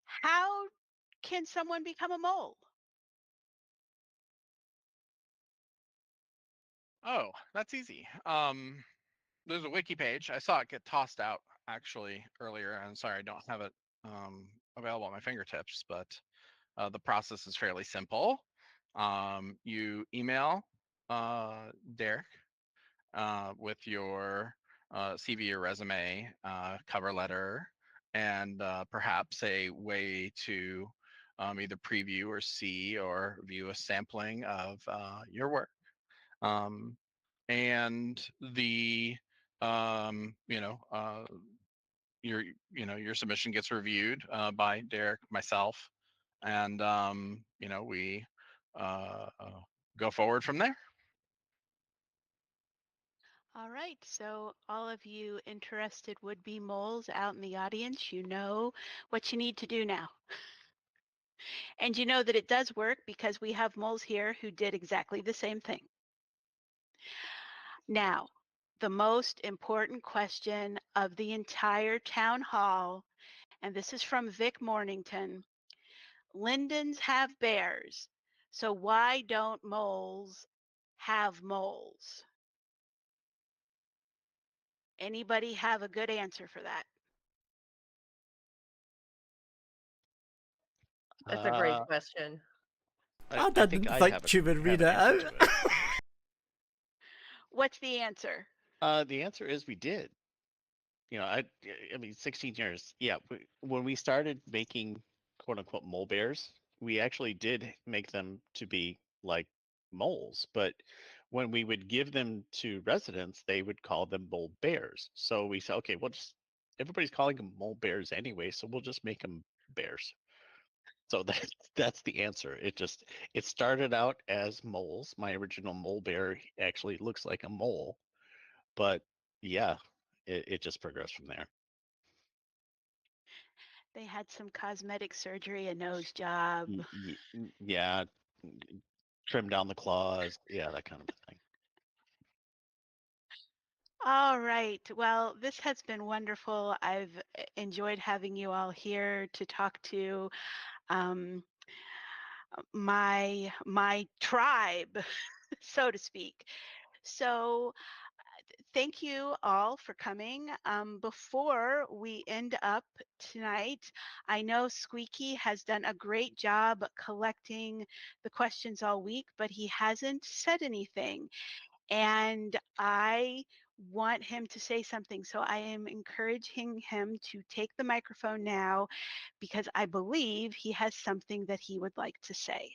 Speaker 6: How can someone become a mole?
Speaker 12: Oh, that's easy. There's a wiki page. I saw it get tossed out actually earlier. I'm sorry, I don't have it available at my fingertips, but the process is fairly simple. You email Derek with your CV or resume, cover letter, and perhaps a way to either preview or see or view a sampling of your work. And the your your submission gets reviewed by Derek, myself, and we go forward from there.
Speaker 6: All right. So all of you interested would-be moles out in the audience, you know what you need to do now. And you know that it does work because we have moles here who did exactly the same thing. Now, the most important question of the entire town hall, and this is from Vic Mornington. Lindens have bears, so why don't moles have moles? Anybody have a good answer for that?
Speaker 8: That's a great question.
Speaker 2: I
Speaker 7: I think
Speaker 2: didn't
Speaker 7: I
Speaker 2: think you would
Speaker 7: have
Speaker 2: read
Speaker 7: an
Speaker 2: it
Speaker 7: answer
Speaker 2: out.
Speaker 7: to it.
Speaker 6: What's the answer?
Speaker 7: The answer is we did. I mean, 16 years. Yeah, when we started making quote unquote mole bears, we actually did make them to be like moles. But when we would give them to residents, they would call them mole bears. So we said, okay, everybody's calling them mole bears anyway, so we'll just make them bears. So that's the answer. It started out as moles. My original mole bear actually looks like a mole, but yeah, it just progressed from there.
Speaker 6: They had some cosmetic surgery, a nose job.
Speaker 7: Yeah, trim down the claws, yeah, that kind of a thing.
Speaker 6: All right. Well, this has been wonderful. I've enjoyed having you all here to talk to um, my tribe, so to speak. So thank you all for coming. Before we end up tonight, I know Squeaky has done a great job collecting the questions all week, but he hasn't said anything. And I want him to say something. So I am encouraging him to take the microphone now because I believe he has something that he would like to say.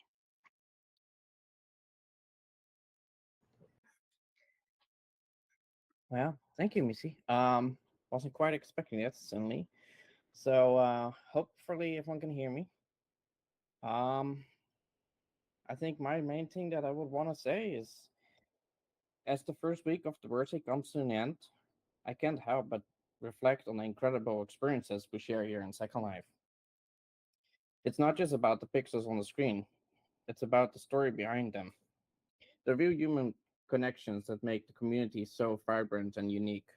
Speaker 13: Well, thank you, Missy. Wasn't quite expecting that suddenly. So hopefully everyone can hear me. Um, I think my main thing that I would want to say is, as the first week of the birthday comes to an end, I can't help but reflect on the incredible experiences we share here in Second Life. It's not just about the pixels on the screen, it's about the story behind them, the real human connections that make the community so vibrant and unique.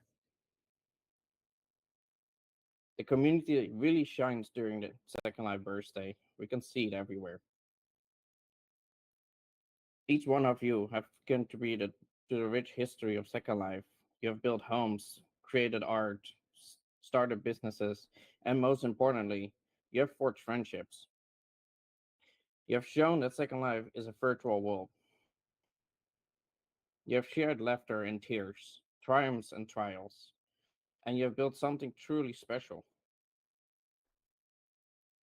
Speaker 13: The community really shines during the Second Life birthday. We can see it everywhere. Each one of you have contributed to the rich history of Second Life. You have built homes, created art, started businesses, and most importantly, you have forged friendships. You have shown that Second Life is a virtual world. You have shared laughter and tears, triumphs and trials, and you have built something truly special.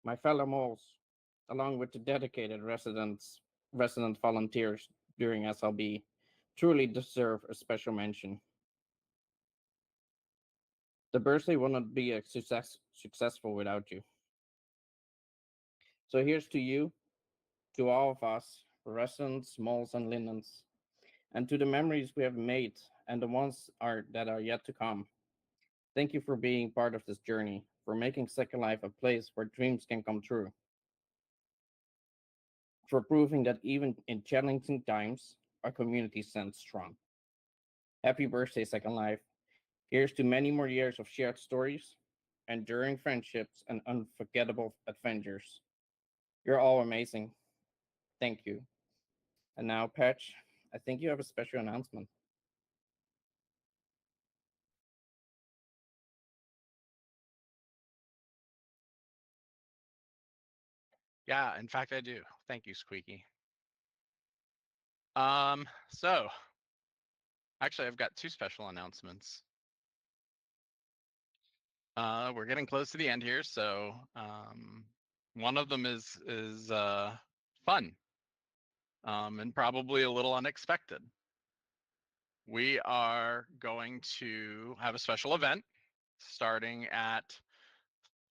Speaker 13: My fellow moles, along with the dedicated resident volunteers during SLB, truly deserve a special mention. The birthday will not be a successful without you. So here's to you, to all of us, residents, moles, and linens, and to the memories we have made and the ones that are yet to come. Thank you for being part of this journey, for making Second Life a place where dreams can come true, for proving that even in challenging times, our community stands strong. Happy birthday, Second Life. Here's to many more years of shared stories, enduring friendships, and unforgettable adventures. You're all amazing. Thank you. And now, Patch, I think you have a special announcement.
Speaker 12: Yeah, in fact, I do. Thank you, Squeaky. So actually, I've got two special announcements. We're getting close to the end here, so one of them is fun, and probably a little unexpected. We are going to have a special event starting at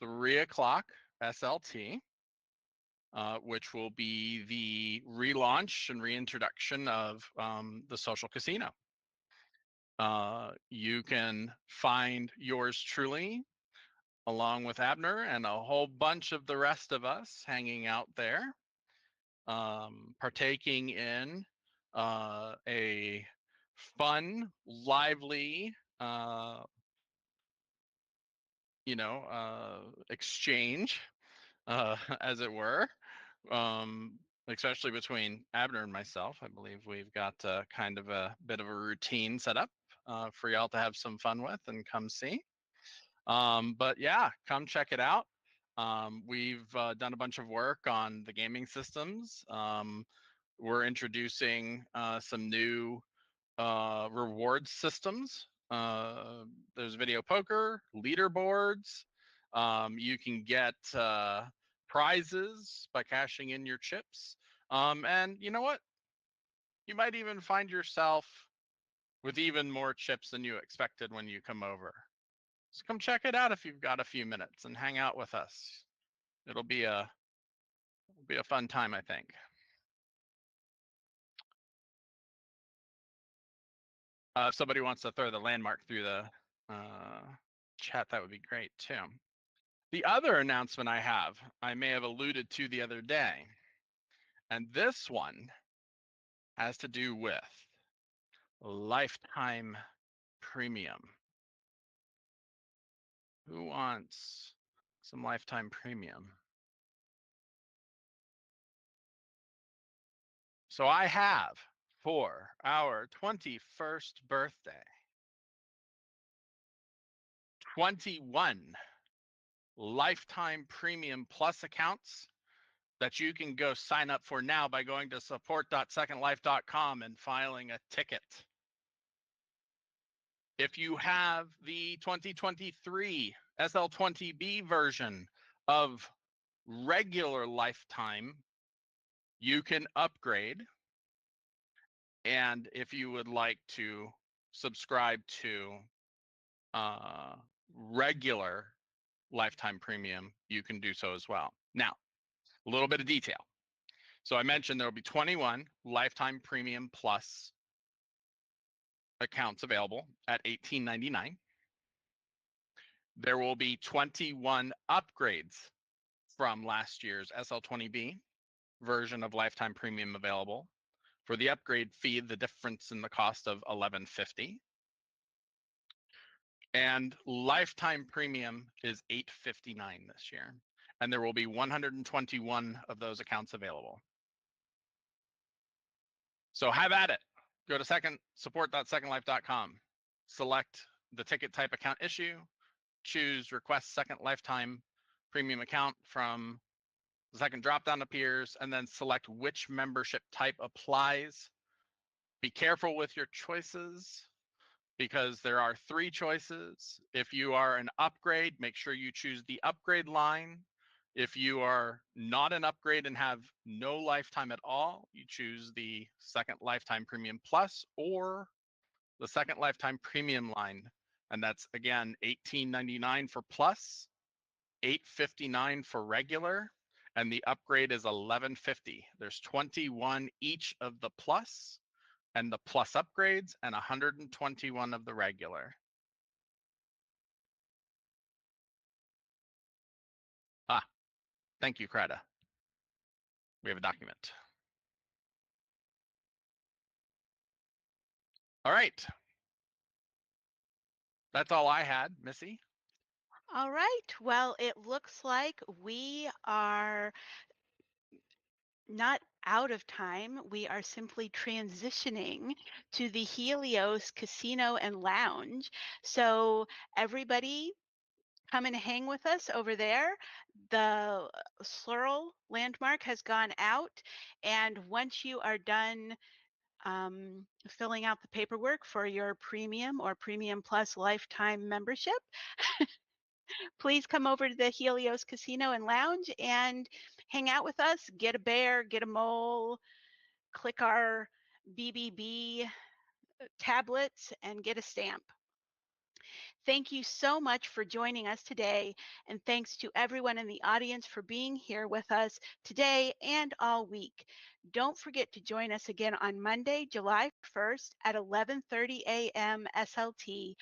Speaker 12: 3 o'clock SLT, which will be the relaunch and reintroduction of the social casino. You can find yours truly, along with Abner and a whole bunch of the rest of us hanging out there, partaking in a fun, lively, exchange, as it were, especially between Abner and myself. I believe we've got kind of a bit of a routine set up for y'all to have some fun with and come see. But yeah, come check it out. We've done a bunch of work on the gaming systems. We're introducing some new reward systems. There's video poker, leaderboards. You can get prizes by cashing in your chips. And you know what? You might even find yourself with even more chips than you expected when you come over. So come check it out if you've got a few minutes and hang out with us. It'll be a fun time, I think. If somebody wants to throw the landmark through the chat, that would be great too. The other announcement I may have alluded to the other day, and this one has to do with lifetime premium. Who wants some lifetime premium? So I have, for our 21st birthday, 21 lifetime premium plus accounts that you can go sign up for now by going to support.secondlife.com and filing a ticket. If you have the 2023 SL20B version of regular lifetime, you can upgrade. And if you would like to subscribe to regular lifetime premium, you can do so as well. Now, A little bit of detail. So I mentioned there will be 21 lifetime premium plus accounts available at $18.99. There will be 21 upgrades from last year's SL20B version of lifetime premium available. For the upgrade fee, the difference in the cost of $11.50. And lifetime premium is $8.59 this year. And there will be 121 of those accounts available. So have at it. Go to support.secondlife.com. Select the ticket type account issue. Choose request second lifetime premium account from the second dropdown appears, and then select which membership type applies. Be careful with your choices because there are 3 choices. If you are an upgrade, make sure you choose the upgrade line. If you are not an upgrade and have no lifetime at all, you choose the second lifetime premium plus or the second lifetime premium line. And that's again, $18.99 for plus, $8.59 for regular, and the upgrade is $11.50. There's 21 each of the plus and the plus upgrades and 121 of the regular. Ah, thank you, Kreda. We have a document. All right. That's all I had, Missy.
Speaker 6: All right. Well, it looks like we are not out of time. We are simply transitioning to the Helios Casino and Lounge. So everybody come and hang with us over there. The Slurl landmark has gone out. And once you are done filling out the paperwork for your premium or premium plus lifetime membership, please come over to the Helios Casino and Lounge and hang out with us, get a bear, get a mole, click our BBB tablets and get a stamp. Thank you so much for joining us today, and thanks to everyone in the audience for being here with us today and all week. Don't forget to join us again on Monday, July 1st at 11:30 a.m. SLT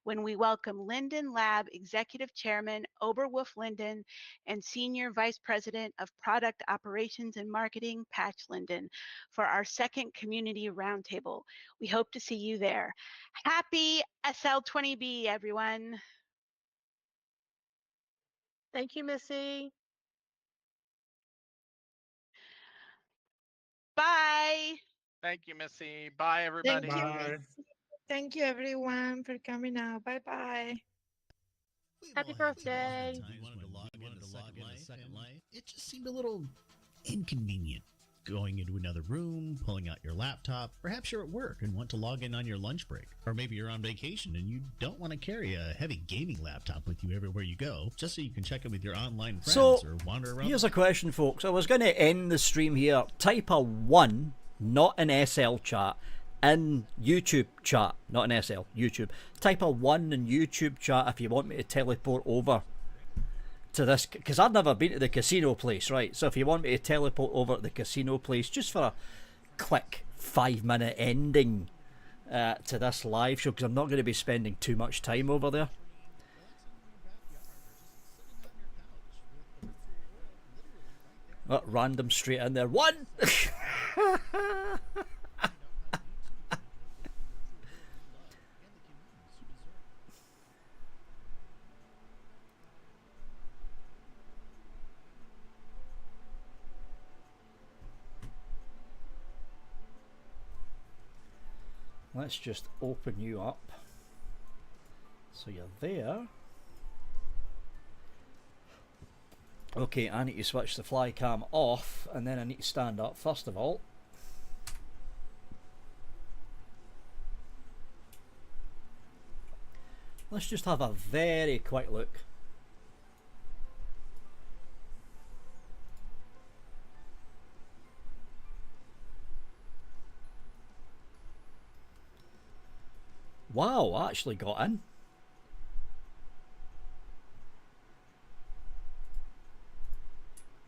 Speaker 6: when we welcome Linden Lab Executive Chairman Oberwolf Linden and Senior Vice President of Product Operations and Marketing Patch Linden for our second Community Roundtable. We hope to see you there. Happy SL20B, everyone.
Speaker 8: Thank you, Missy.
Speaker 6: Bye.
Speaker 12: Thank you, Missy. Bye,
Speaker 10: Thank
Speaker 12: everybody.
Speaker 10: you,
Speaker 11: Bye.
Speaker 10: Missy. Thank you, everyone, for coming out. Bye-bye.
Speaker 8: Happy birthday.
Speaker 4: You wanted to log into Second Life. It just seemed a little inconvenient. Going into another room, pulling out your laptop. Perhaps you're at work and want to log in on your lunch break. Or maybe you're on vacation and you don't want to carry a heavy gaming laptop with you everywhere you go, just so you can check in with your online friends or wander around.
Speaker 2: Here's a question, folks. I was going to end the stream here. Type a 1, not an SL chat, in YouTube chat. Not an SL, YouTube. Type a 1 in YouTube chat if you want me to teleport over to this, because I've never been to the casino place, right? So if you want me to teleport over to the casino place just for a quick 5-minute ending to this live show, because I'm not going to be spending too much time over there. Random straight in there. 1! Let's just open you up. So you're there. Okay, I need to switch the fly cam off, and then I need to stand up first of all. Let's just have a very quick look. Wow, I actually got in.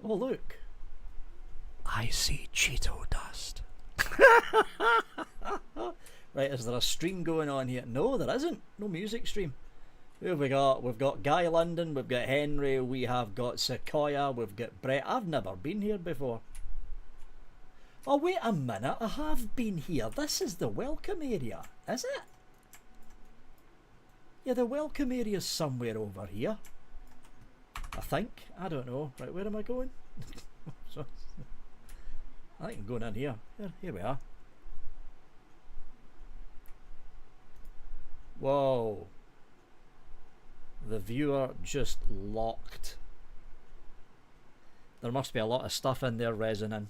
Speaker 2: Oh, look. I see Cheeto dust. Right, is there a stream going on here? No, there isn't. No music stream. Who have we got? We've got Guy London, we've got Henry, we have got Sequoia, we've got Brett. I've never been here before. Oh, wait a minute, I have been here. This is the welcome area, is it? Yeah, the welcome area's somewhere over here. I think. I don't know. Right, where am I going? I think I'm going in here. Here we are. Whoa. The viewer just locked. There must be a lot of stuff in there resonating.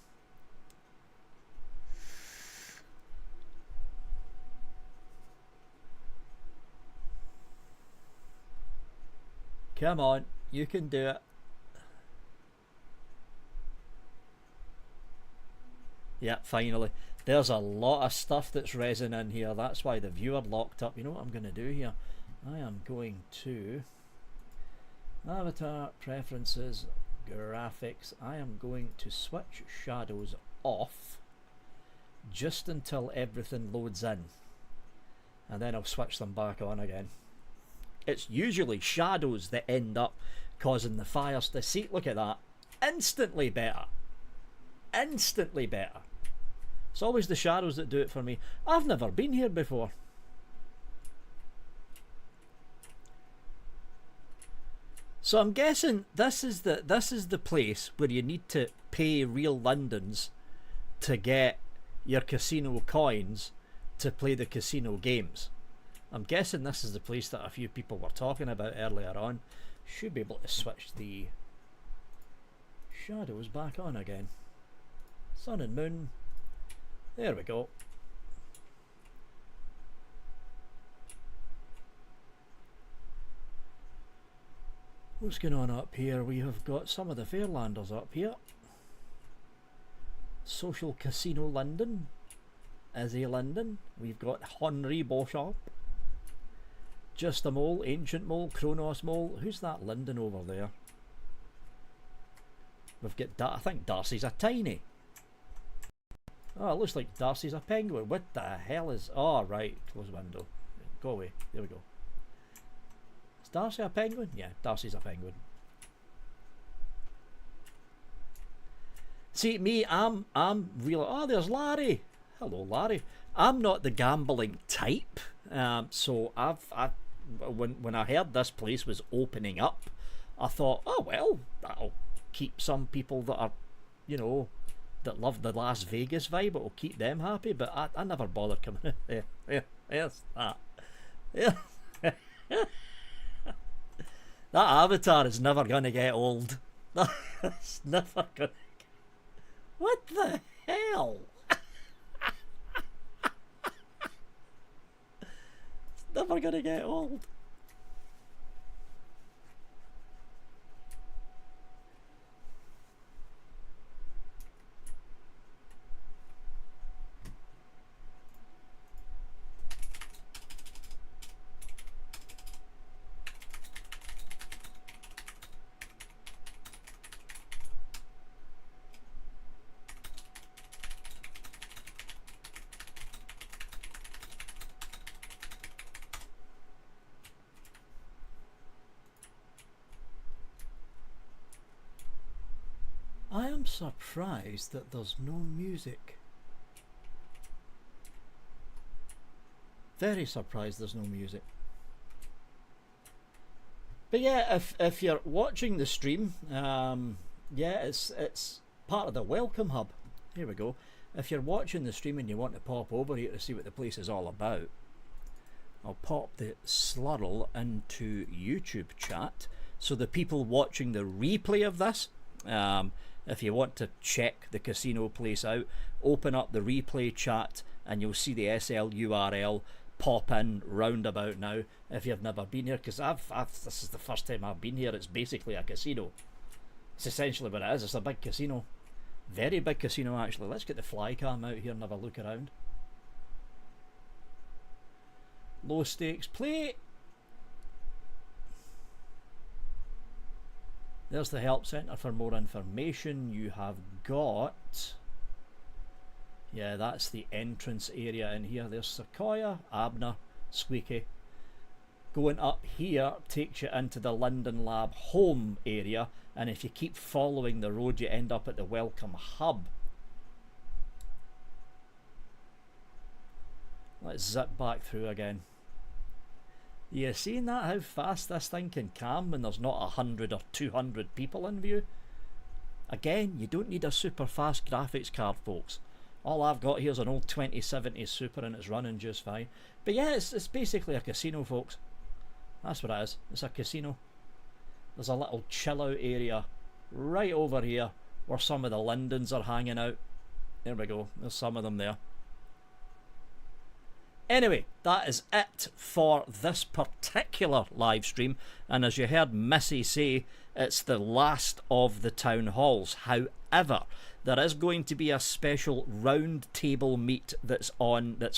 Speaker 2: Come on, you can do it. Yeah, finally. There's a lot of stuff that's resin in here. That's why the viewer locked up. You know what I'm going to do here? I am going to Avatar, Preferences, Graphics. I am going to switch shadows off just until everything loads in. And then I'll switch them back on again. It's usually shadows that end up causing the fires to see. Look at that. Instantly better. Instantly better. It's always the shadows that do it for me. I've never been here before. So I'm guessing this is the place where you need to pay real Londons to get your casino coins to play the casino games. I'm guessing this is the place that a few people were talking about earlier on. Should be able to switch the shadows back on again. Sun and moon. There we go. What's going on up here? We have got some of the Fairlanders up here. Social Casino London. Izzy London. We've got Henry Beauchamp. Just a Mole, Ancient Mole, Kronos Mole. Who's that London over there? We've got, I think Darcy's a tiny. Oh, it looks like Darcy's a penguin. What the hell is... Oh, right. Close window. Go away. There we go. Is Darcy a penguin? Yeah, Darcy's a penguin. See, me, I'm real... Oh, there's Larry. Hello, Larry. I'm not the gambling type. So when I heard this place was opening up, I thought, oh, well, that'll keep some people that are, you know... that love the Las Vegas vibe, it will keep them happy, but I never bother coming in. Yes, that. Yeah. That avatar is never going to get old. That's never going to get... What the hell? It's never going to get old. I am surprised that there's no music. Very surprised there's no music. But yeah, if you're watching the stream, yeah, it's part of the welcome hub. Here we go. If you're watching the stream and you want to pop over here to see what the place is all about, I'll pop the slurl into YouTube chat. So the people watching the replay of this, if you want to check the casino place out, open up the replay chat and you'll see the SL URL pop in roundabout now if you've never been here, because this is the first time I've been here. It's basically a casino. It's essentially what it is. It's a big casino. Very big casino, actually. Let's get the fly cam out here and have a look around. Low stakes play. There's the help centre for more information. You have got, yeah, that's the entrance area in here. There's Sequoia, Abner, Squeaky. Going up here takes you into the London Lab home area, and if you keep following the road you end up at the Welcome Hub. Let's zip back through again. You seeing that, how fast this thing can cam when there's not 100 or 200 people in view? Again, you don't need a super fast graphics card, folks. All I've got here is an old 2070 Super and it's running just fine. But yeah, it's basically a casino, folks. That's what it is. It's a casino. There's a little chill out area right over here where some of the Lindens are hanging out. There we go. There's some of them there. Anyway, that is it for this particular live stream. And as you heard Missy say, it's the last of the town halls. However, there is going to be a special round table meet that's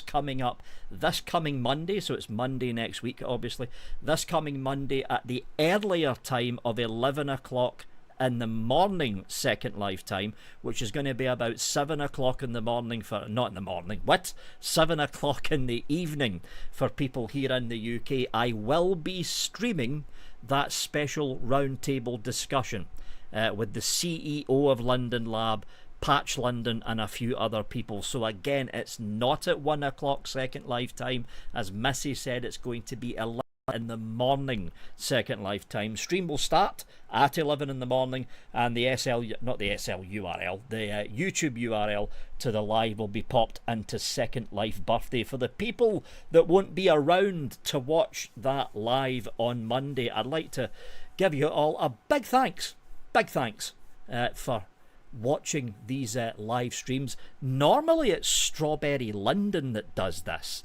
Speaker 2: coming up this coming Monday. So it's Monday next week, obviously. This coming Monday at the earlier time of 11 o'clock in the morning Second Life time, which is going to be about 7 o'clock in the morning for, not in the morning, what? 7 o'clock in the evening for people here in the UK. I will be streaming that special roundtable discussion with the CEO of London Lab, Patch London, and a few other people. So again, it's not at 1 o'clock Second Life time. As Missy said, it's going to be 11 in the morning Second Life time. Stream will start at 11 in the morning, and the URL, the YouTube URL to the live will be popped into Second Life birthday. For the people that won't be around to watch that live on Monday, I'd like to give you all a big thanks for watching these live streams. Normally it's Strawberry London that does this,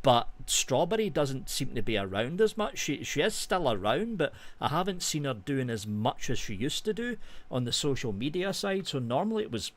Speaker 2: but Strawberry doesn't seem to be around as much. She is still around, but I haven't seen her doing as much as she used to do on the social media side. So normally it was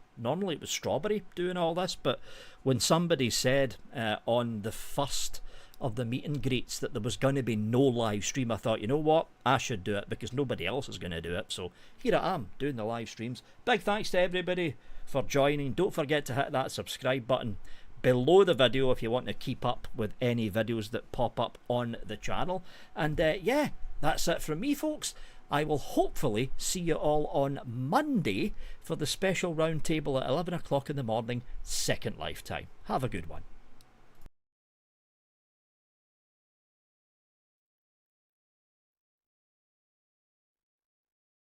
Speaker 2: Strawberry doing all this, but when somebody said on the first of the meet and greets that there was going to be no live stream, I thought, you know what, I should do it because nobody else is going to do it. So here I am doing the live streams. Big thanks to everybody for joining. Don't forget to hit that subscribe button below the video if you want to keep up with any videos that pop up on the channel. And yeah, that's it from me, folks. I will hopefully see you all on Monday for the special roundtable at 11 o'clock in the morning, Second Life time. Have a good one.